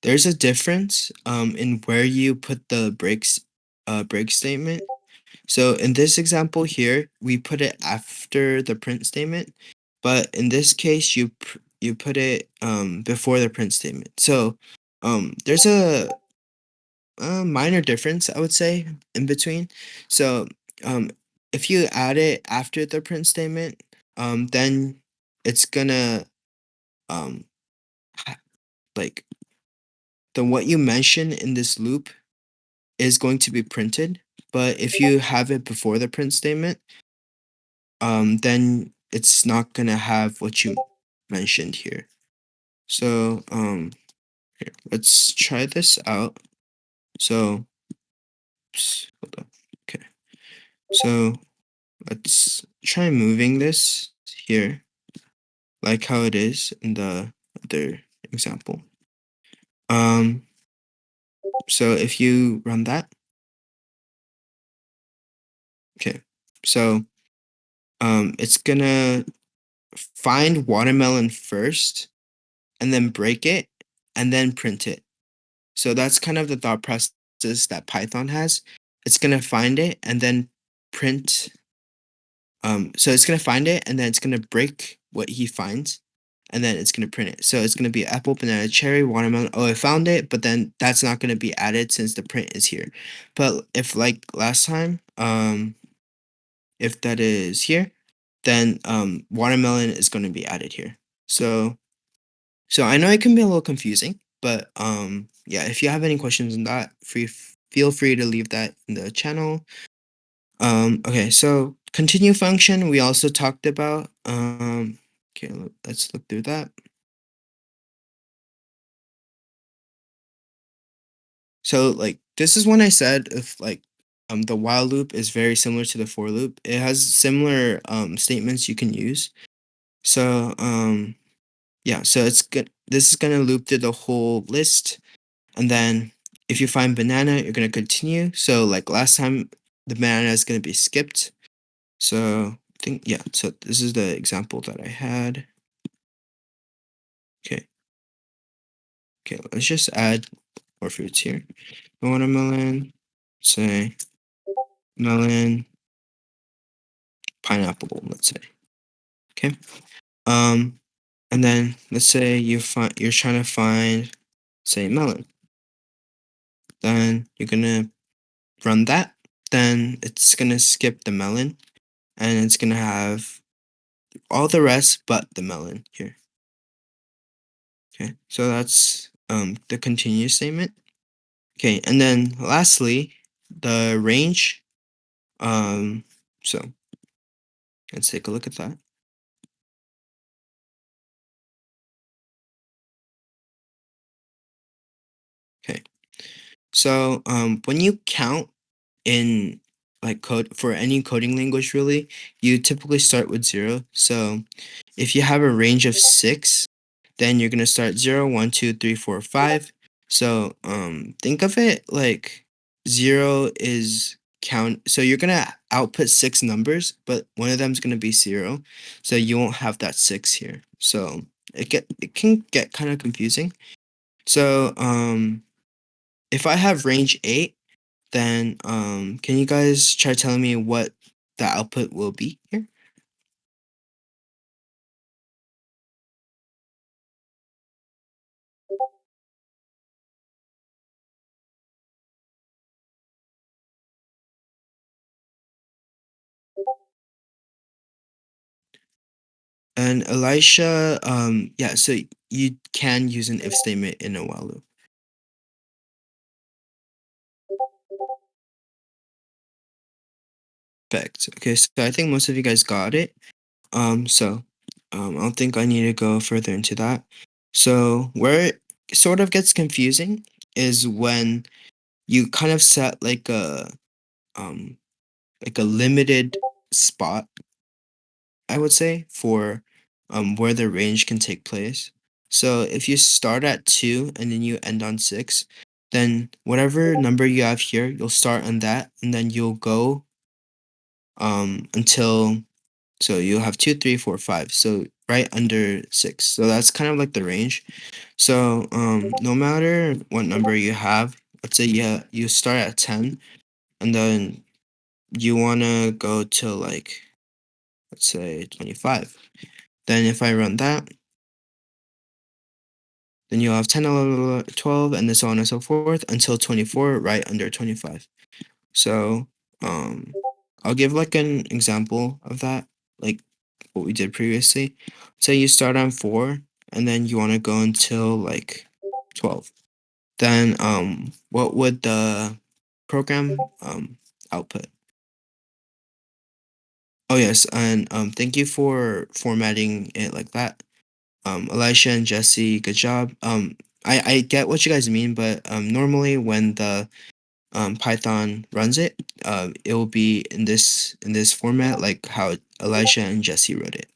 there's a difference in where you put the break statement. So in this example here, we put it after the print statement, but in this case, you put it before the print statement. So there's a minor difference, I would say, in between. So um, if you add it after the print statement, then it's gonna um, ha- like the what you mention in this loop is going to be printed. But if you have it before the print statement, then it's not gonna have what you mentioned here. So here, let's try this out. So hold on. Okay. So let's try moving this here, like how it is in the other example. Um, so if you run that, okay. So it's gonna find watermelon first and then break it and then print it. So that's kind of the thought process that Python has. It's gonna find it and then print. So it's gonna find it and then it's gonna break what he finds, and then it's gonna print it. So it's gonna be apple, banana, cherry, watermelon. Oh, it found it, but then that's not gonna be added since the print is here. But if like last time, if that is here, then watermelon is gonna be added here. So I know it can be a little confusing, but yeah, if you have any questions on that, feel free to leave that in the channel. Okay, so continue function we also talked about. Okay, let's look through that. So like this is when I said if like the while loop is very similar to the for loop. It has similar statements you can use. So yeah, so it's good. This is gonna loop through the whole list. And then if you find banana, you're gonna continue. So like last time, the banana is gonna be skipped. So I think yeah. So this is the example that I had. Okay. Okay. Let's just add more fruits here. Watermelon. Say melon, pineapple. Let's say. Okay. Um, and then let's say you're trying to find say melon. Then you're gonna run that. Then it's gonna skip the melon, and it's gonna have all the rest but the melon here. Okay, so that's the continue statement. Okay, and then lastly, the range. Um, so let's take a look at that. Okay, so when you count in like code for any coding language, really, you typically start with 0. So if you have a range of 6, then you're gonna start 0, 1, 2, 3, 4, 5. So think of it like 0 is count. So you're gonna output 6 numbers, but one of them is gonna be 0. So you won't have that 6 here. So it can get kind of confusing. So if I have range 8, then can you guys try telling me what the output will be here? And Elisha, yeah, so you can use an if statement in a while loop. Perfect. Okay, so I think most of you guys got it. So I don't think I need to go further into that. So where it sort of gets confusing is when you kind of set um like a limited spot, I would say, for where the range can take place. So if you start at 2 and then you end on 6, then whatever number you have here, you'll start on that and then you'll go until so you'll have 2, 3, 4, 5. So right under 6. So that's kind of like the range. So no matter what number you have, let's say you start at 10 and then you wanna go to like let's say 25. Then if I run that, then you'll have 10, 11, 12, and then so on and so forth until 24, right under 25. So um, I'll give like an example of that, like what we did previously. Say you start on 4, and then you want to go until like 12. Then what would the program output? Oh yes, and thank you for formatting it like that. Elisha and Jesse, good job. I get what you guys mean, but normally when the Python runs it, it will be in this format, like how Elisha and Jesse wrote it.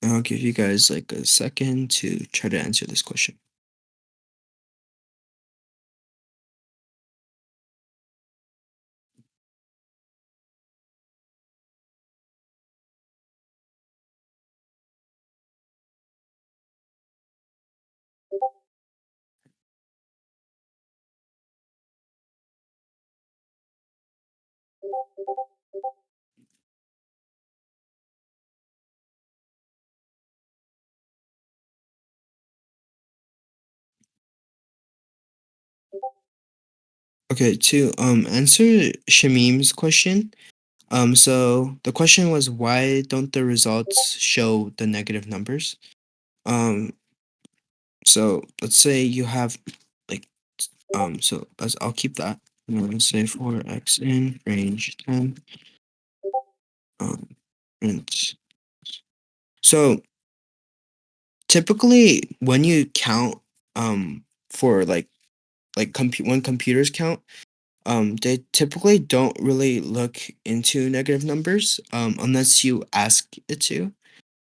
And I'll give you guys like a second to try to answer this question. Okay, to answer Shamim's question, so the question was why don't the results show the negative numbers? Um, so let's say you have like so I'll keep that. I'm gonna say for x in range 10 um and so typically when you count for when computers count, they typically don't really look into negative numbers unless you ask it to.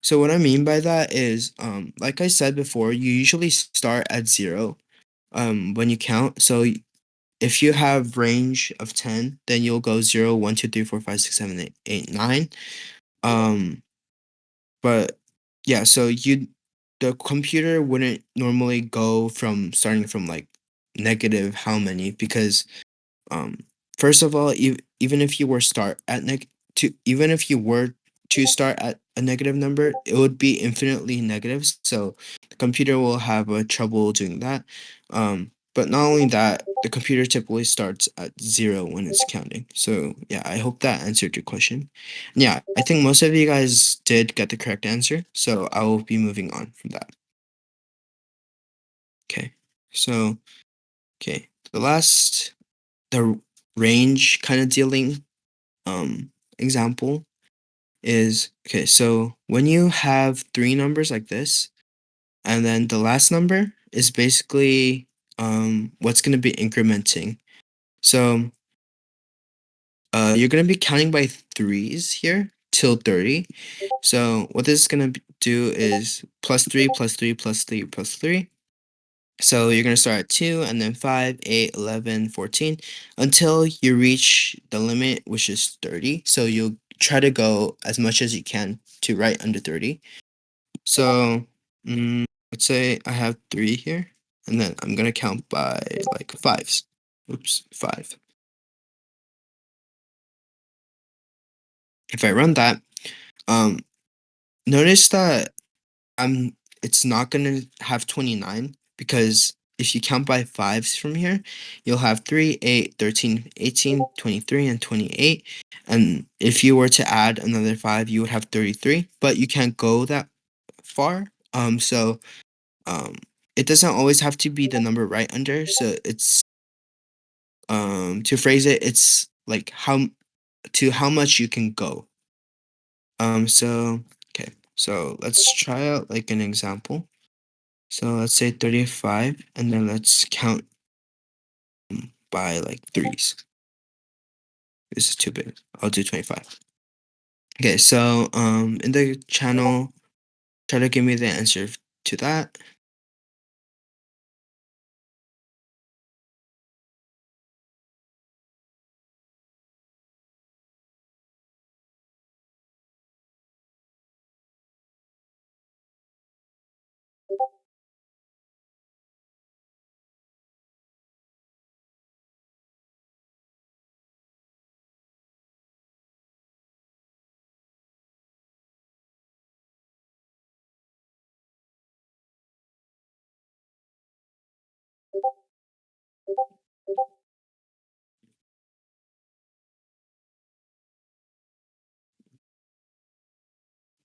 So what I mean by that is like I said before, you usually start at 0 when you count. So if you have range of 10, then you'll go 0, 1, 2, 3, 4, 5, 6, 7, 8, 8, 9. Um, but yeah, so the computer wouldn't normally go from starting from like negative how many because um first of all, even if you were start at even if you were to start at a negative number, it would be infinitely negative. So the computer will have a trouble doing that. But not only that, the computer typically starts at 0 when it's counting. So yeah, I hope that answered your question. Yeah, I think most of you guys did get the correct answer. So I will be moving on from that. Okay. So okay, the range kind of dealing example is okay. So when you have three numbers like this, and then the last number is basically what's going to be incrementing. So you're going to be counting by threes here till 30. So what this is going to do is plus 3 plus 3 plus 3 plus 3. So you're going to start at 2 and then 5, 8, 11, 14 until you reach the limit, which is 30. So you'll try to go as much as you can to right under 30. So let's say I have 3 here and then I'm going to count by like fives. Oops, 5. If I run that, um, notice that I'm it's not gonna have 29 because if you count by fives from here, you'll have 3, 8, 13, 18, 23, and 28. And if you were to add another 5, you would have 33, but you can't go that far. So um it doesn't always have to be the number right under. So it's to phrase it, it's like how much you can go. So okay, so let's try out like an example. So let's say 35, and then let's count by like threes. This is too big. I'll do 25. Okay, so in the channel, try to give me the answer to that.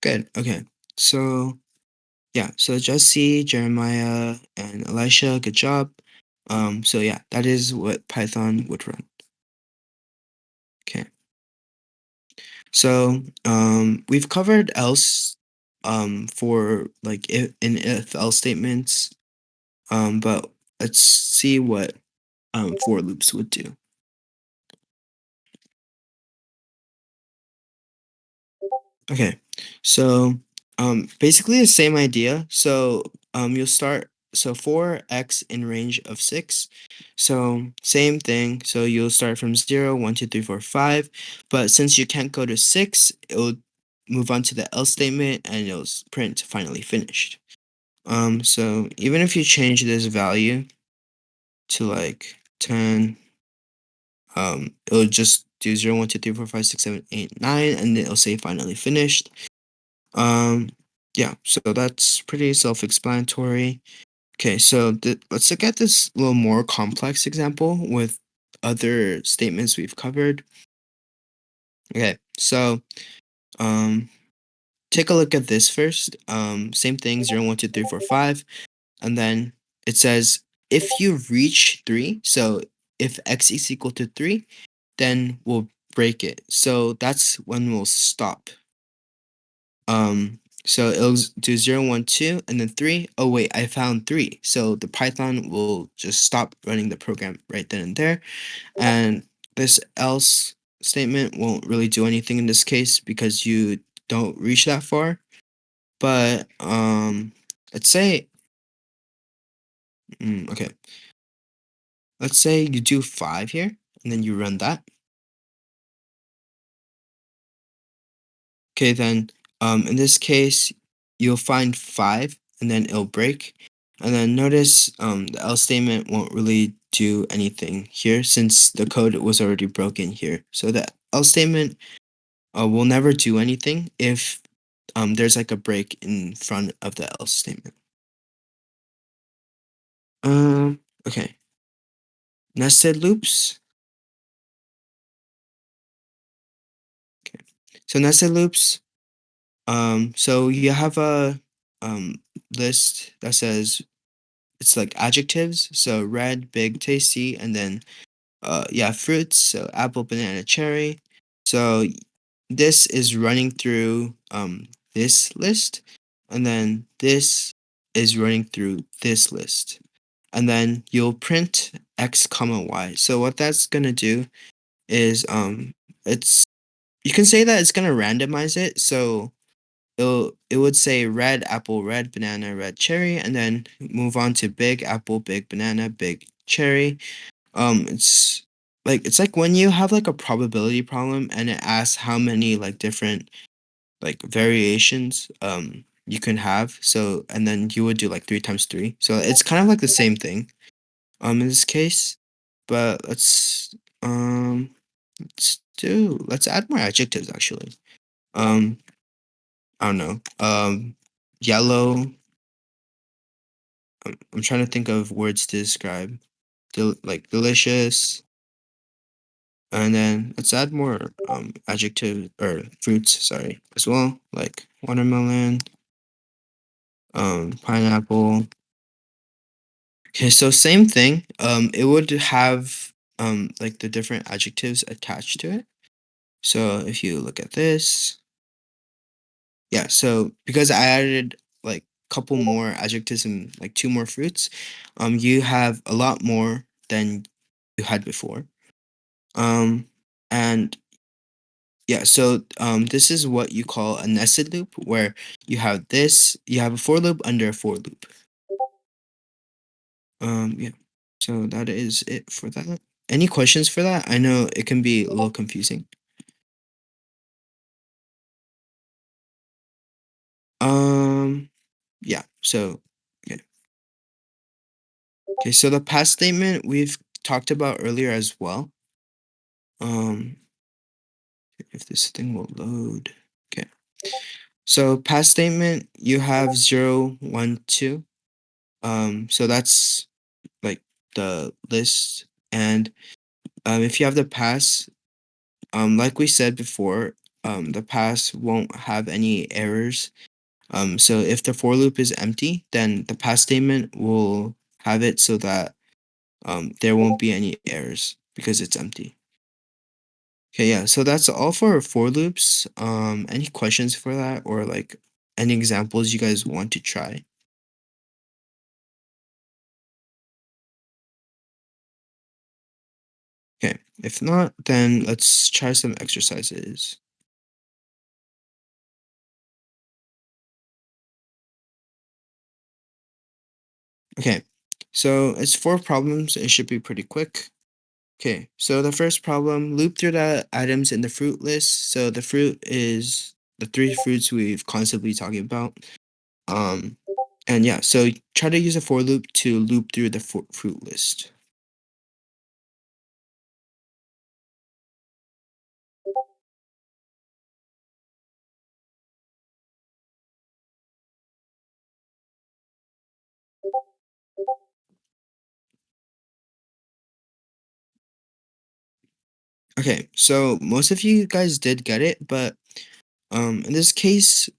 Good. Okay. So yeah, so Jesse, Jeremiah, and Elisha, good job. So yeah, that is what Python would run. Okay. So we've covered else for like if else statements. But let's see what for loops would do. Okay, so basically the same idea. So you'll start for x in range of 6. So same thing. So you'll start from 0, 1, 2, 3, 4, 5. But since you can't go to 6, it'll move on to the else statement and it'll print finally finished. So even if you change this value to like 10, it'll just do 0, 1, 2, 3, 4, 5, 6, 7, 8, 9, and it'll say finally finished. Um, yeah, so that's pretty self-explanatory. Okay, so let's look at this little more complex example with other statements we've covered. Okay, so um, take a look at this first. Same thing, 0, 1, 2, 3, 4, 5. And then it says, if you reach 3, so if x is equal to 3, then we'll break it. So that's when we'll stop. So it'll do 0, 1, 2, and then 3. Oh wait, I found 3. So the Python will just stop running the program right then and there. And this else statement won't really do anything in this case because you don't reach that far. But let's say okay. Let's say you do 5 here and then you run that. Okay, then in this case, you'll find 5 and then it'll break. And then notice the else statement won't really do anything here since the code was already broken here. So the else statement will never do anything if there's like a break in front of the else statement. Okay. Nested loops. Okay. So nested loops. So you have a list that says it's like adjectives. So red, big, tasty, and then yeah, fruits. So apple, banana, cherry. So this is running through this list, and then this is running through this list, and then you'll print x comma y. So what that's gonna do is it's you can say that it's gonna randomize it. So it would say red apple, red banana, red cherry, and then move on to big apple, big banana, big cherry. It's like when you have like a probability problem and it asks how many like different like variations you can have. So and then you would do like 3 times 3. So it's kind of like the same thing in this case. But let's add more adjectives actually. Um I don't know. Yellow. I'm trying to think of words to describe. Like delicious. And then let's add more adjective or fruits, sorry, as well. Like watermelon, pineapple. Okay, so same thing. It would have like the different adjectives attached to it. So if you look at this, yeah, so because I added like couple more adjectives and like two more fruits, you have a lot more than you had before. Um, and yeah, so this is what you call a nested loop, where you have a for loop under a for loop. Yeah. So that is it for that. Any questions for that? I know it can be a little confusing. Um, yeah. So yeah. Okay, so the past statement we've talked about earlier as well. Um, if this thing will load. Okay. So past statement, you have 0, 1, 2. So that's like the list. And if you have the past, like we said before, the past won't have any errors. So if the for loop is empty, then the past statement will have it so that there won't be any errors because it's empty. Okay, yeah. So that's all for for loops. Any questions for that, or like any examples you guys want to try? Okay. If not, then let's try some exercises. Okay. So it's four problems. It should be pretty quick. Okay. So the first problem, loop through the items in the fruit list. So the fruit is the three fruits we've constantly talking about. Um, and yeah, so try to use a for loop to loop through the fruit list. Okay, so most of you guys did get it, but in this case,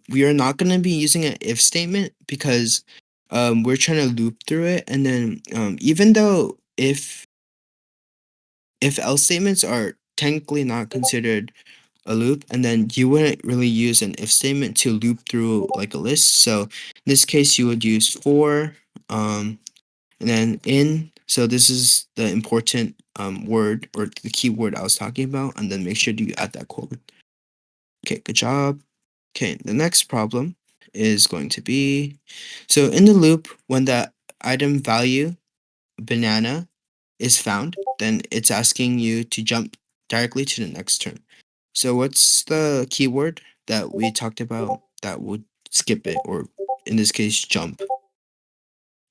we are not going to be using an if statement because we're trying to loop through it, and then even though if else statements are technically not considered a loop, and then you wouldn't really use an if statement to loop through like a list. So in this case, you would use for, and then in. So this is the important word or the keyword I was talking about, and then make sure you add that colon. Okay, good job. Okay, the next problem is going to be, so in the loop, when the item value banana is found, then it's asking you to jump directly to the next term. So what's the keyword that we talked about that would skip it, or in this case, jump?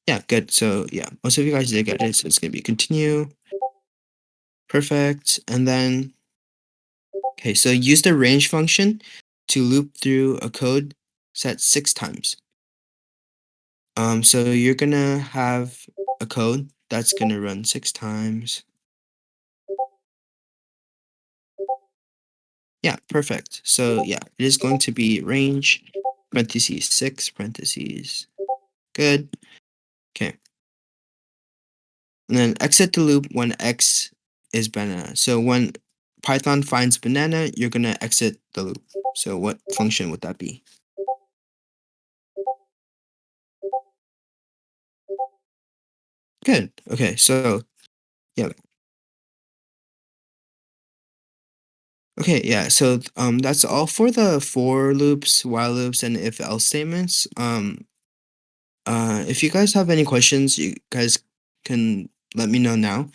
Yeah, good. So yeah, most of you guys did get it. So it's gonna be continue. Perfect. And then, okay, so use the range function to loop through a code set 6 times. So you're gonna have a code that's gonna run 6 times. Yeah, perfect. So yeah, it is going to be range parentheses 6 parentheses. Good. Okay. And then exit the loop when x is banana. So when Python finds banana, you're gonna exit the loop. So what function would that be? Good. Okay. So yeah. Okay. Yeah. So that's all for the for loops, while loops, and if else statements. If you guys have any questions, you guys can let me know now,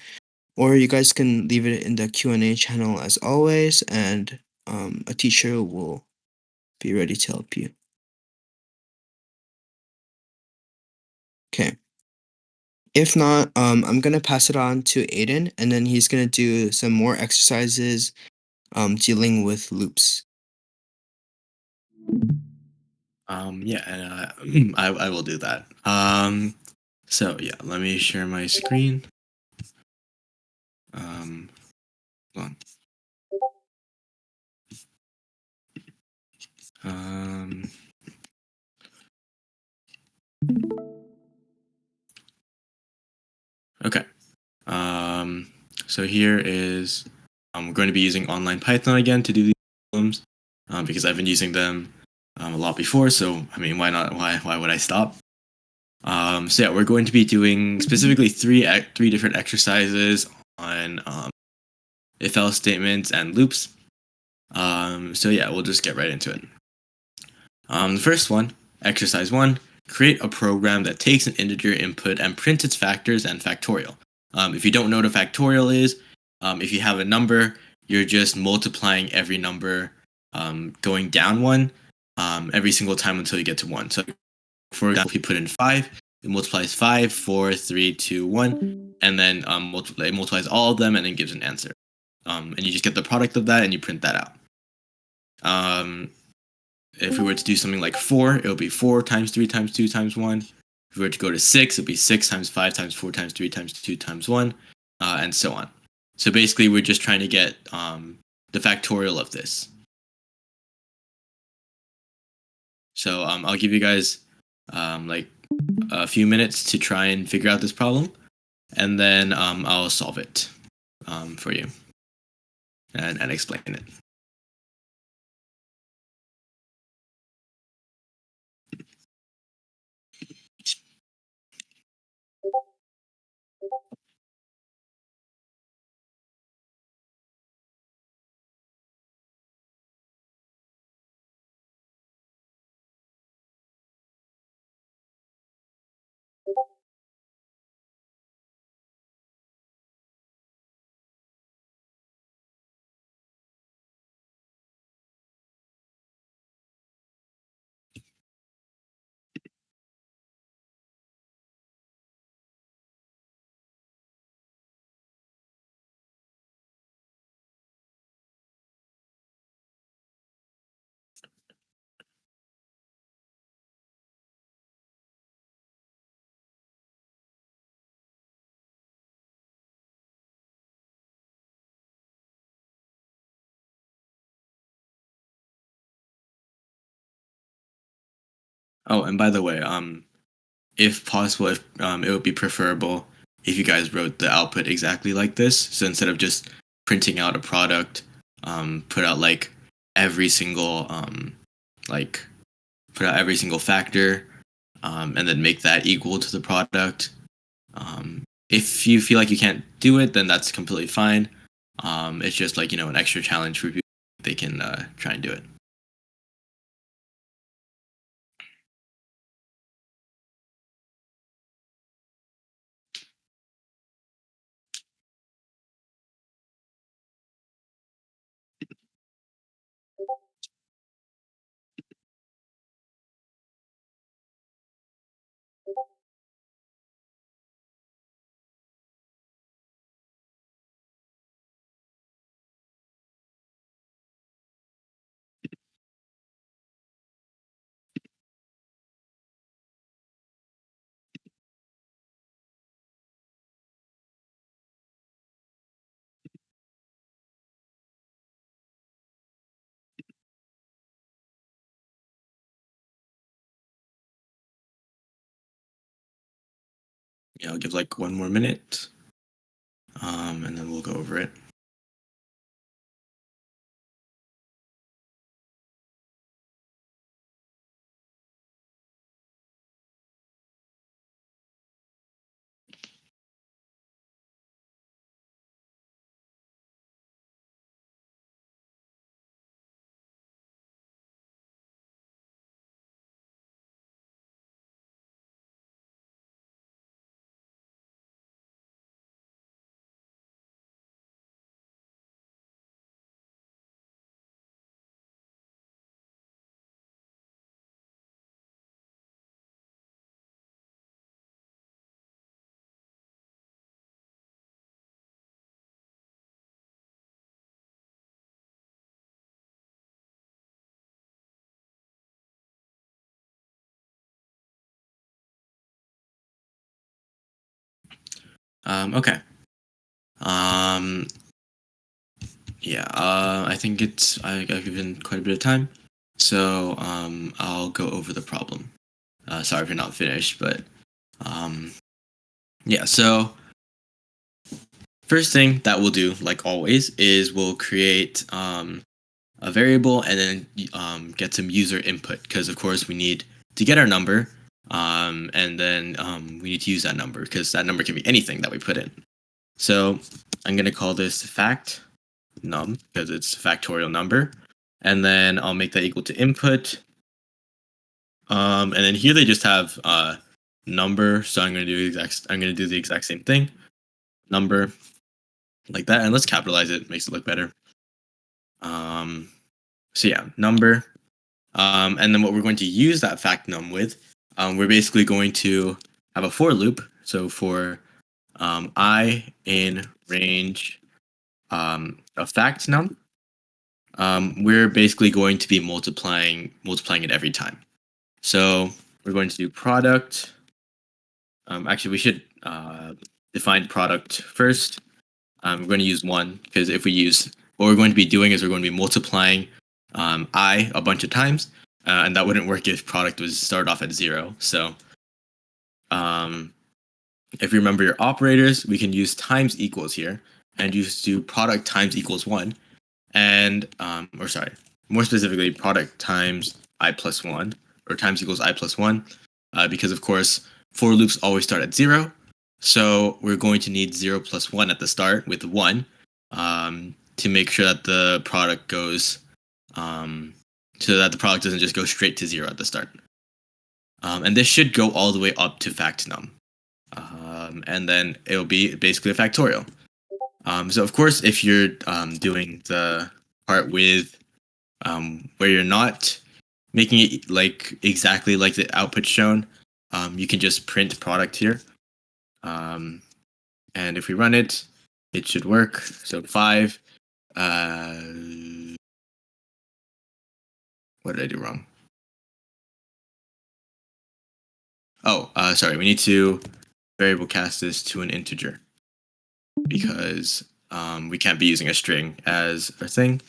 or you guys can leave it in the Q&A channel as always, and a teacher will be ready to help you. Okay. If not, I'm gonna pass it on to Aiden, and then he's gonna do some more exercises dealing with loops. Yeah, and I will do that. So yeah, let me share my screen. Um, hold on. Um, okay. So here is I'm going to be using online Python again to do these problems because I've been using them a lot before. So I mean, why not? Why would I stop? So yeah, we're going to be doing specifically three different exercises on if else statements and loops. So yeah, we'll just get right into it. The first one, exercise one, create a program that takes an integer input and prints its factors and factorial. If you don't know what a factorial is, if you have a number, you're just multiplying every number going down one every single time until you get to one. So, for example, if you put in 5, it multiplies 5, 4, 3, 2, 1, and then it multiplies all of them and then gives an answer. And you just get the product of that and you print that out. If we were to do something like 4, it would be 4 times 3 times 2 times 1. If we were to go to 6, it would be 6 times 5 times 4 times 3 times 2 times 1, and so on. So basically, we're just trying to get the factorial of this. So I'll give you guys like a few minutes to try and figure out this problem, and then I'll solve it for you and explain it. Oh, and by the way, if possible, if it would be preferable if you guys wrote the output exactly like this. So instead of just printing out a product, put out like every single like put out every single factor, and then make that equal to the product. If you feel like you can't do it, then that's completely fine. It's just like an extra challenge for people. They can try and do it. Yeah, I'll give like one more minute, and then we'll go over it. Okay. Um, yeah. I think I've given quite a bit of time, so I'll go over the problem. Sorry if you're not finished, but um, yeah. So first thing that we'll do, like always, is we'll create a variable and then get some user input, because of course we need to get our number, and then we need to use that number because that number can be anything that we put in. So I'm going to call this fact num because it's a factorial number, and then I'll make that equal to input. And then here they just have number, so I'm going to do the exact same thing, number, like that, and let's capitalize it. Makes it look better. So yeah, number, and then what we're going to use that fact num with, we're basically going to have a for loop. So for I in range of fact num, we're basically going to be multiplying it every time. So we're going to do product. Actually, we should define product first. We're going to use 1 because if we use, what we're going to be doing is we're going to be multiplying I a bunch of times, and that wouldn't work if product was start off at 0. So if you remember your operators, we can use times equals here and just do product times equals 1. And, or sorry, more specifically, product times I plus 1 or times equals I plus 1, because of course, for loops always start at 0. So we're going to need 0 plus 1 at the start with 1 to make sure that the product goes, so that the product doesn't just go straight to 0 at the start. And this should go all the way up to fact num. And then it'll be basically a factorial. So of course, if you're doing the part with where you're not making it like exactly like the output shown, you can just print product here. And if we run it, it should work. So 5. What did I do wrong? Oh, sorry. We need to variable cast this to an integer because we can't be using a string as a thing.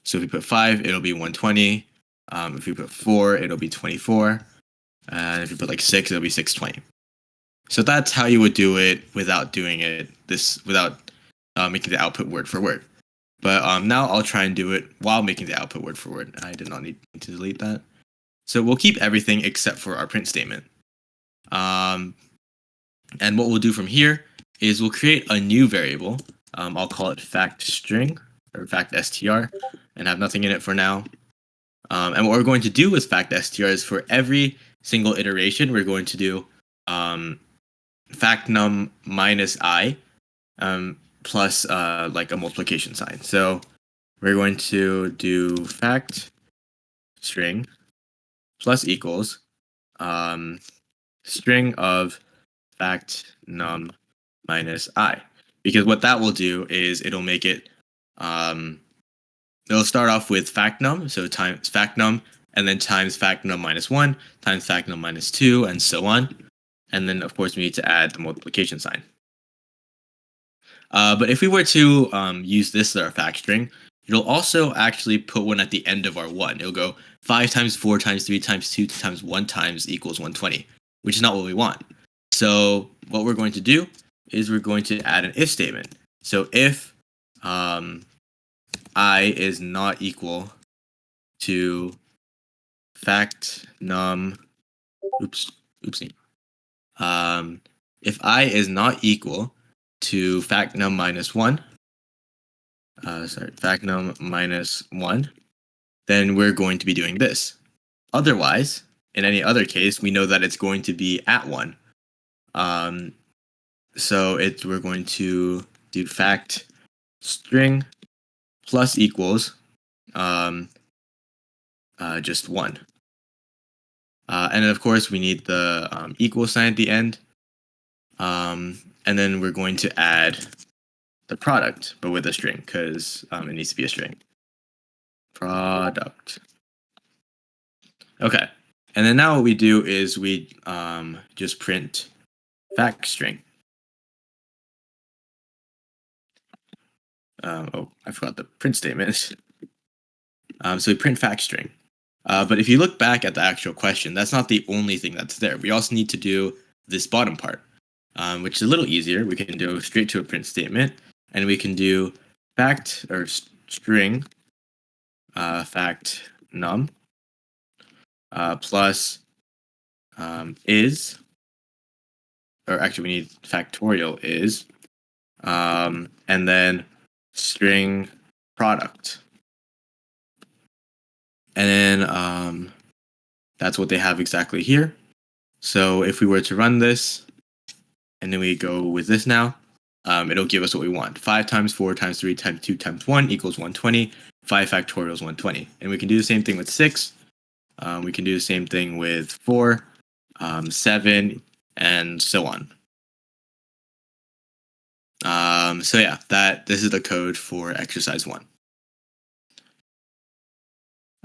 So if we put 5, it'll be 120. If we put 4, it'll be 24. And if you put like 6, it'll be 620. So that's how you would do it without doing it without making the output word for word. But now I'll try and do it while making the output word for word. I did not need to delete that. So we'll keep everything except for our print statement. And what we'll do from here is we'll create a new variable. I'll call it fact string or fact str and have nothing in it for now. And what we're going to do with fact str is for every single iteration, we're going to do fact num minus I plus like a multiplication sign. So we're going to do fact string plus equals string of fact num minus I, because what that will do is it'll make it it'll start off with fact num, so times fact num, and then times fact num minus 1 times fact num minus 2, and so on. And then of course we need to add the multiplication sign. But if we were to use this as our fact string, it'll also actually put one at the end of our 1. It'll go 5 times 4 times 3 times 2 times 1 times equals 120, which is not what we want. So what we're going to do is we're going to add an if statement. So if I is not equal to fact num, oopsie. If I is not equal to fact num minus 1, fact num minus 1, then we're going to be doing this. Otherwise, in any other case, we know that it's going to be at 1. So we're going to do fact string plus equals just 1. And then of course we need the equal sign at the end. And then we're going to add the product, but with a string, because it needs to be a string. Product. Okay. And then now what we do is we just print fact string. Oh, I forgot the print statement. So we print fact string. But if you look back at the actual question, that's not the only thing that's there. We also need to do this bottom part, which is a little easier. We can go straight to a print statement, and we can do fact or string fact num plus is, or actually we need factorial is, and then string product. And then that's what they have exactly here. So if we were to run this, and then we go with this now, it'll give us what we want. 5 times 4 times 3 times 2 times 1 equals 120. 5 factorial is 120. And we can do the same thing with 6. We can do the same thing with 4, 7, and so on. So yeah, this is the code for exercise 1.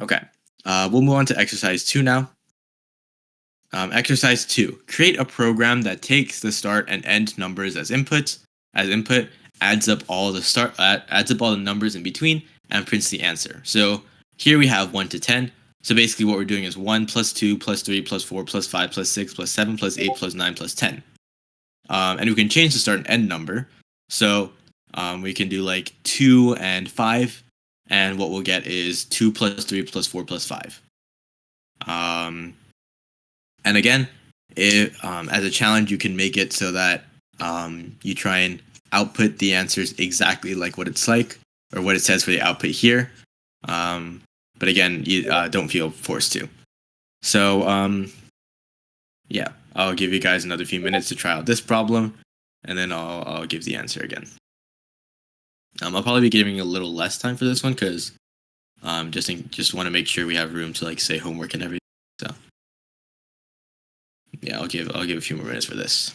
Okay, we'll move on to exercise 2 now. Exercise 2. Create a program that takes the start and end numbers as input, adds up all the numbers in between, and prints the answer. So here we have 1 to 10. So basically what we're doing is 1 plus 2 plus 3 plus 4 plus 5 plus 6 plus 7 plus 8 plus 9 plus 10. And we can change the start and end number. So we can do like 2 and 5. And what we'll get is 2 plus 3 plus 4 plus 5. And again, as a challenge, you can make it so that you try and output the answers exactly like what it's like, or what it says for the output here. But again, you don't feel forced to. So yeah, I'll give you guys another few minutes to try out this problem, and then I'll give the answer again. I'll probably be giving a little less time for this one because just want to make sure we have room to like say homework and everything. So yeah, I'll give a few more minutes for this.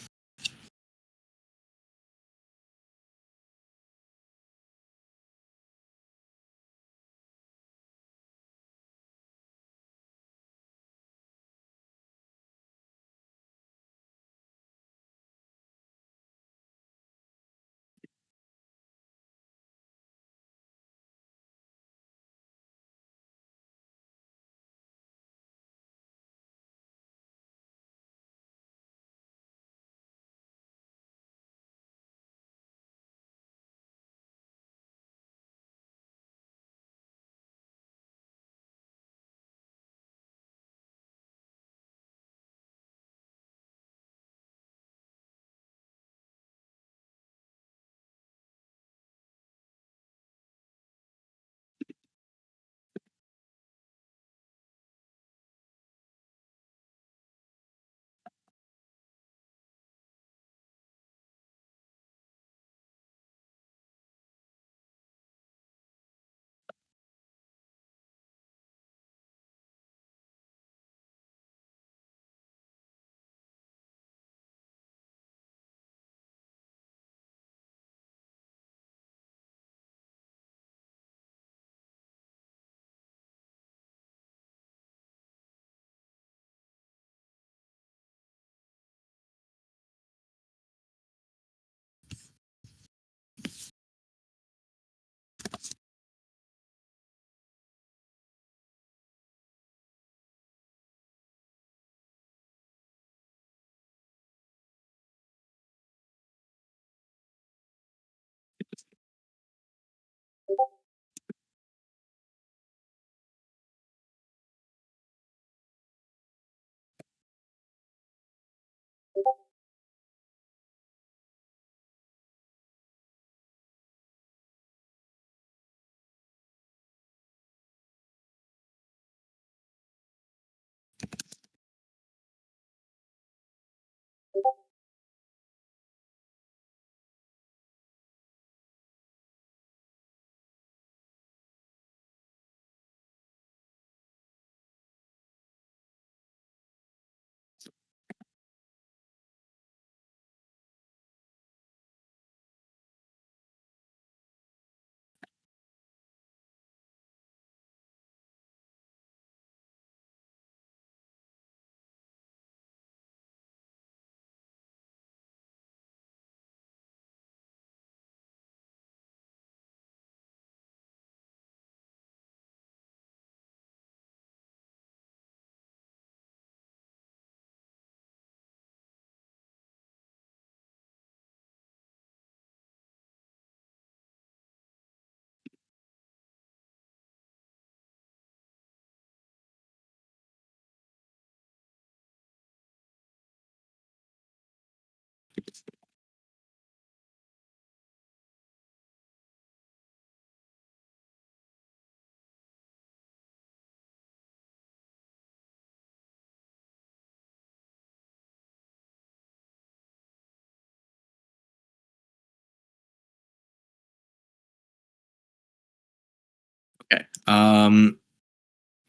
Okay.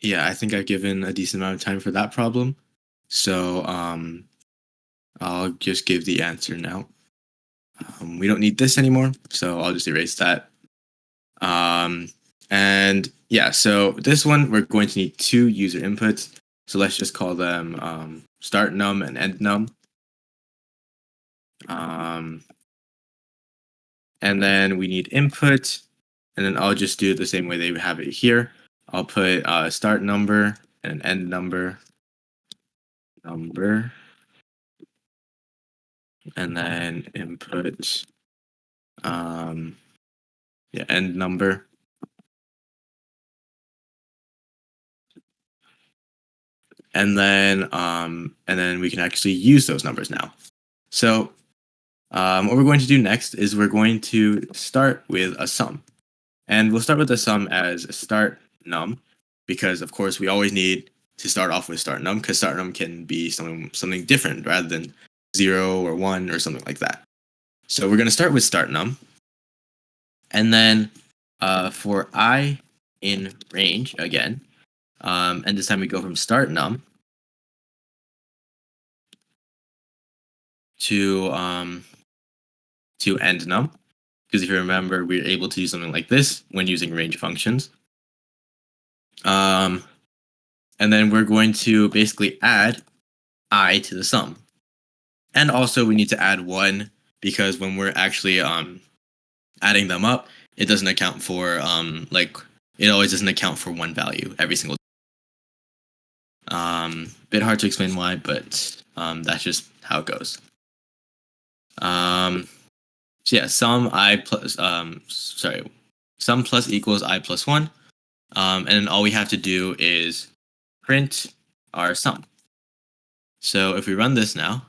Yeah, I think I've given a decent amount of time for that problem. So I'll just give the answer now. We don't need this anymore, so I'll just erase that. Um, and yeah, so this one we're going to need two user inputs. So let's just call them start num and end num. Um, and then we need input, and then I'll just do it the same way they have it here. I'll put start number and end number, and then input, yeah, end number. And then we can actually use those numbers now. So what we're going to do next is we're going to start with a sum. And we'll start with the sum as start num, because of course we always need to start off with start num, because start num can be something different rather than 0 or 1 or something like that. So we're going to start with start num. And then for I in range again, and this time we go from start num to end num, because if you remember, we're able to do something like this when using range functions. And then we're going to basically add I to the sum. And also we need to add 1, because when we're actually adding them up, it doesn't account for it always doesn't account for one value every single bit hard to explain why, but that's just how it goes. So yeah, sum plus equals I plus 1. And then all we have to do is print our sum. So if we run this now,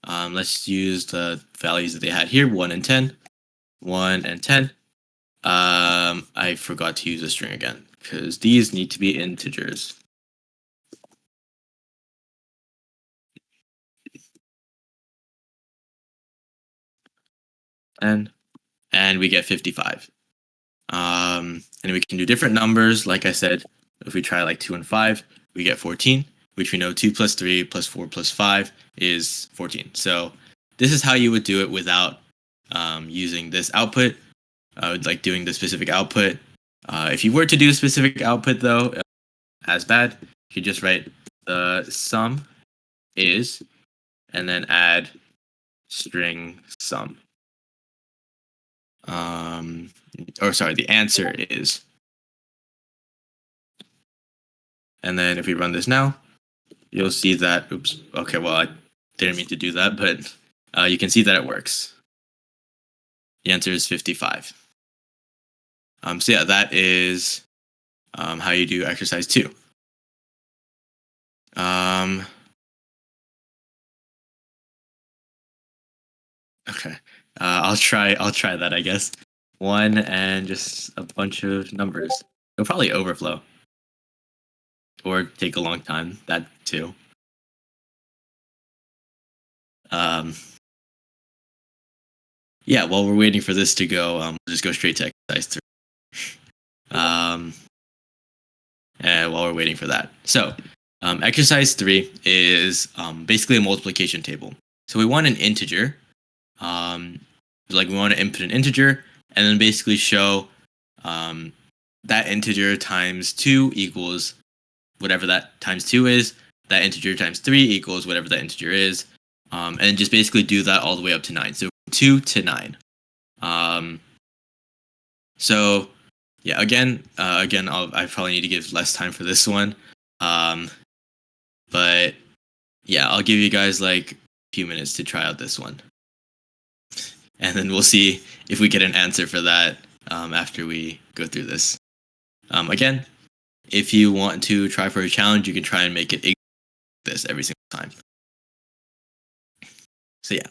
let's use the values that they had here, 1 and 10. 1 and 10. I forgot to use a string again, because these need to be integers. And we get 55. And we can do different numbers. Like I said, if we try like 2 and 5, we get 14, which we know 2 plus 3 plus 4 plus 5 is 14. So this is how you would do it without using this output, like doing the specific output. If you were to do a specific output, though, as bad, you could just write the sum is, and then add string sum. The answer is. And then if we run this now, you'll see that, oops, okay, well, I didn't mean to do that, but you can see that it works. The answer is 55. So yeah, that is how you do exercise 2. Okay, I'll try that, I guess. 1 and just a bunch of numbers. It'll probably overflow or take a long time. That too. Yeah, while we're waiting for this to go, we'll just go straight to exercise 3. And while we're waiting for that, so exercise 3 is basically a multiplication table. So we want an integer, like we want to input an integer, and then basically show that integer times 2 equals whatever that times 2 is. That integer times 3 equals whatever that integer is, and just basically do that all the way up to 9. So 2 to 9. So yeah, again, I probably need to give less time for this one, but yeah, I'll give you guys like a few minutes to try out this one, and then we'll see if we get an answer for that after we go through this. Again, if you want to try for a challenge, you can try and make it this every single time. So yeah.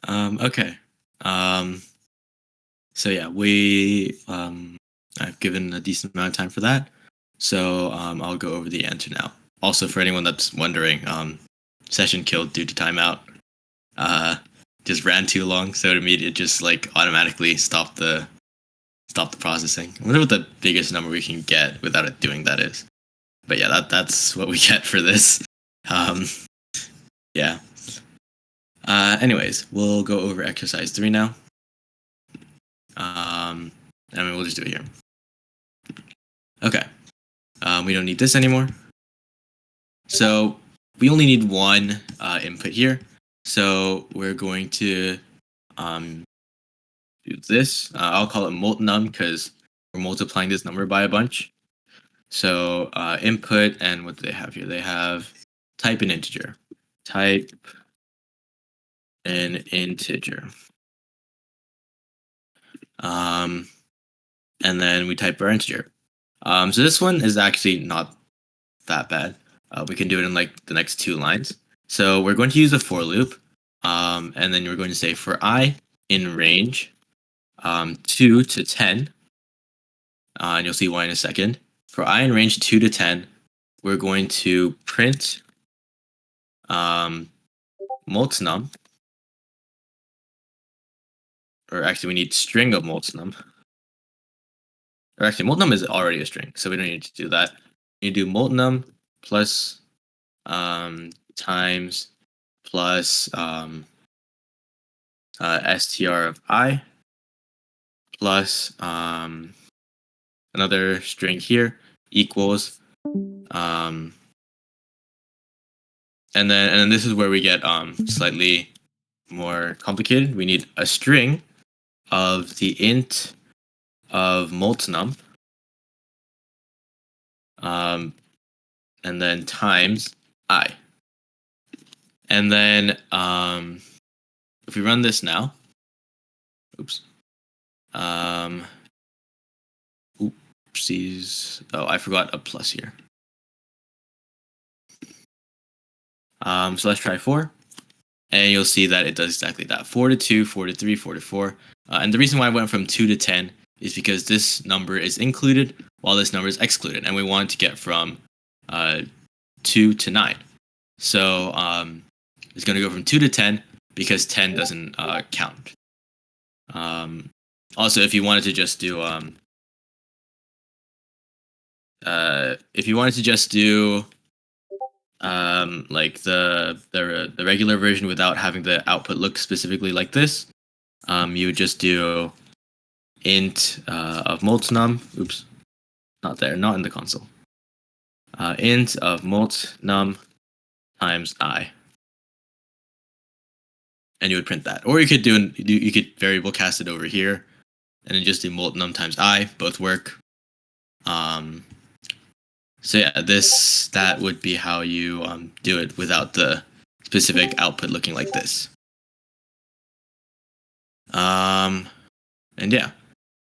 Okay. Um, so yeah, we I've given a decent amount of time for that. So I'll go over the answer now. Also, for anyone that's wondering, session killed due to timeout. Uh, just ran too long, so it just like automatically stopped the processing. I wonder what the biggest number we can get without it doing that is. But yeah, that's what we get for this. Um, yeah. Anyways, we'll go over exercise 3 now. I mean, we'll just do it here. Okay. We don't need this anymore. So we only need one input here. So we're going to um, do this. I'll call it multnum because we're multiplying this number by a bunch. So input, and what do they have here? They have type an integer. Type an integer. Um, and then we type our integer. So this one is actually not that bad. We can do it in like the next 2 lines. So we're going to use a for loop. And then we're going to say for I in range 2 to 10. And you'll see why in a second. For I in range 2 to 10, we're going to print multnum. Or actually, we need string of multnum. Or actually, multnum is already a string, so we don't need to do that. You do multnum plus times plus str of I plus another string here equals and then this is where we get slightly more complicated. We need a string of the int of multnum and then times I. And then if we run this now, oops. Oopsies. Oh, I forgot a plus here. So let's try 4. And you'll see that it does exactly that. 4 to 2, 4 to 3, 4 to 4. And the reason why I went from 2 to 10 is because this number is included while this number is excluded. And we want to get from 2 to 9. So it's going to go from 2 to 10 because 10 doesn't count. Also, if you wanted to just do like the regular version without having the output look specifically like this, you would just do int of multnum. Oops, not there, not in the console. Int of multnum times I, and you would print that. Or you could you could variable cast it over here, and then just do multnum times I. Both work. So yeah, that would be how you do it without the specific output looking like this. And yeah,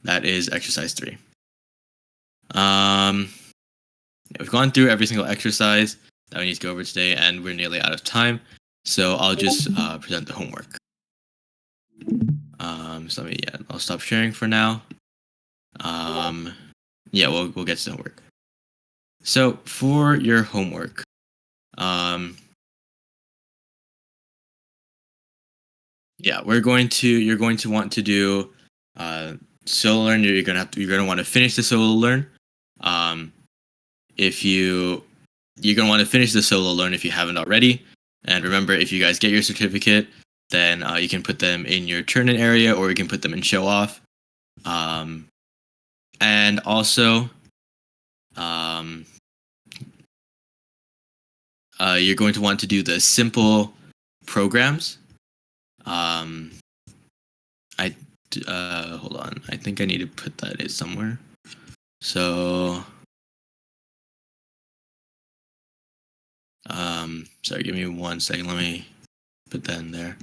that is exercise 3. We've gone through every single exercise that we need to go over today, and we're nearly out of time. So I'll just present the homework. So I'll stop sharing for now. We'll get to the homework. So for your homework, you're going to want to do solo learn. You're gonna want to finish the solo learn. If you're gonna want to finish the solo learn if you haven't already. And remember, if you guys get your certificate, then you can put them in your turn-in area, or you can put them in show off. And also, you're going to want to do the simple programs. Hold on. I think I need to put that in somewhere. So, sorry, give me 1 second. Let me put that in there.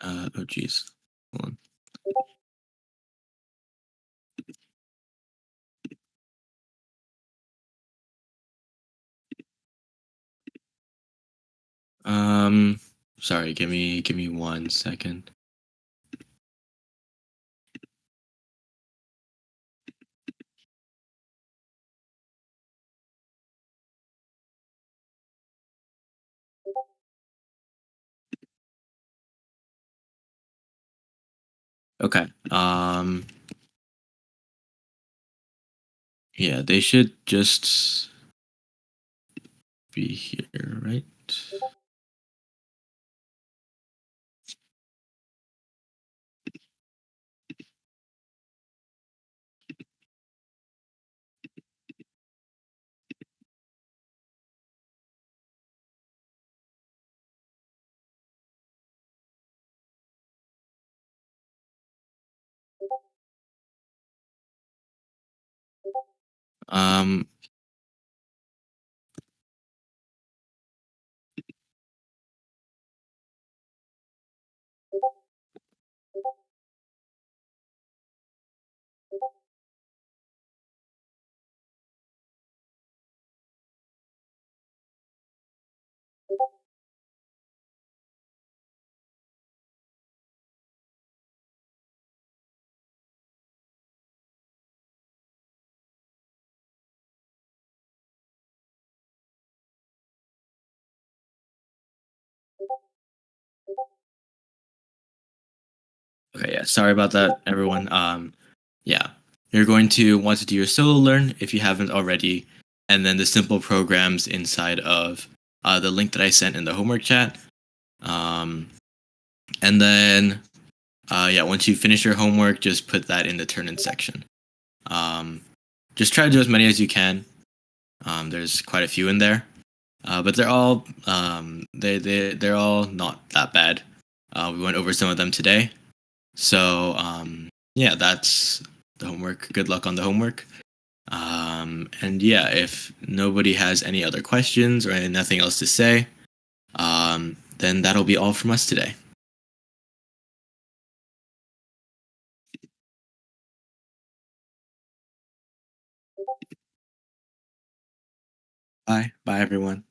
Oh geez. Hold on. Sorry, give me 1 second. Okay. Yeah, they should just be here, right? Um, okay, yeah, sorry about that, everyone. Yeah, you're going to want to do your solo learn if you haven't already, and then the simple programs inside of the link that I sent in the homework chat. Um, and then yeah, once you finish your homework, just put that in the turn in section. Um, just try to do as many as you can. There's quite a few in there, but they're all they're all not that bad. We went over some of them today, so yeah, that's the homework. Good luck on the homework. And yeah, if nobody has any other questions or nothing else to say, then that'll be all from us today. Bye. Bye, everyone.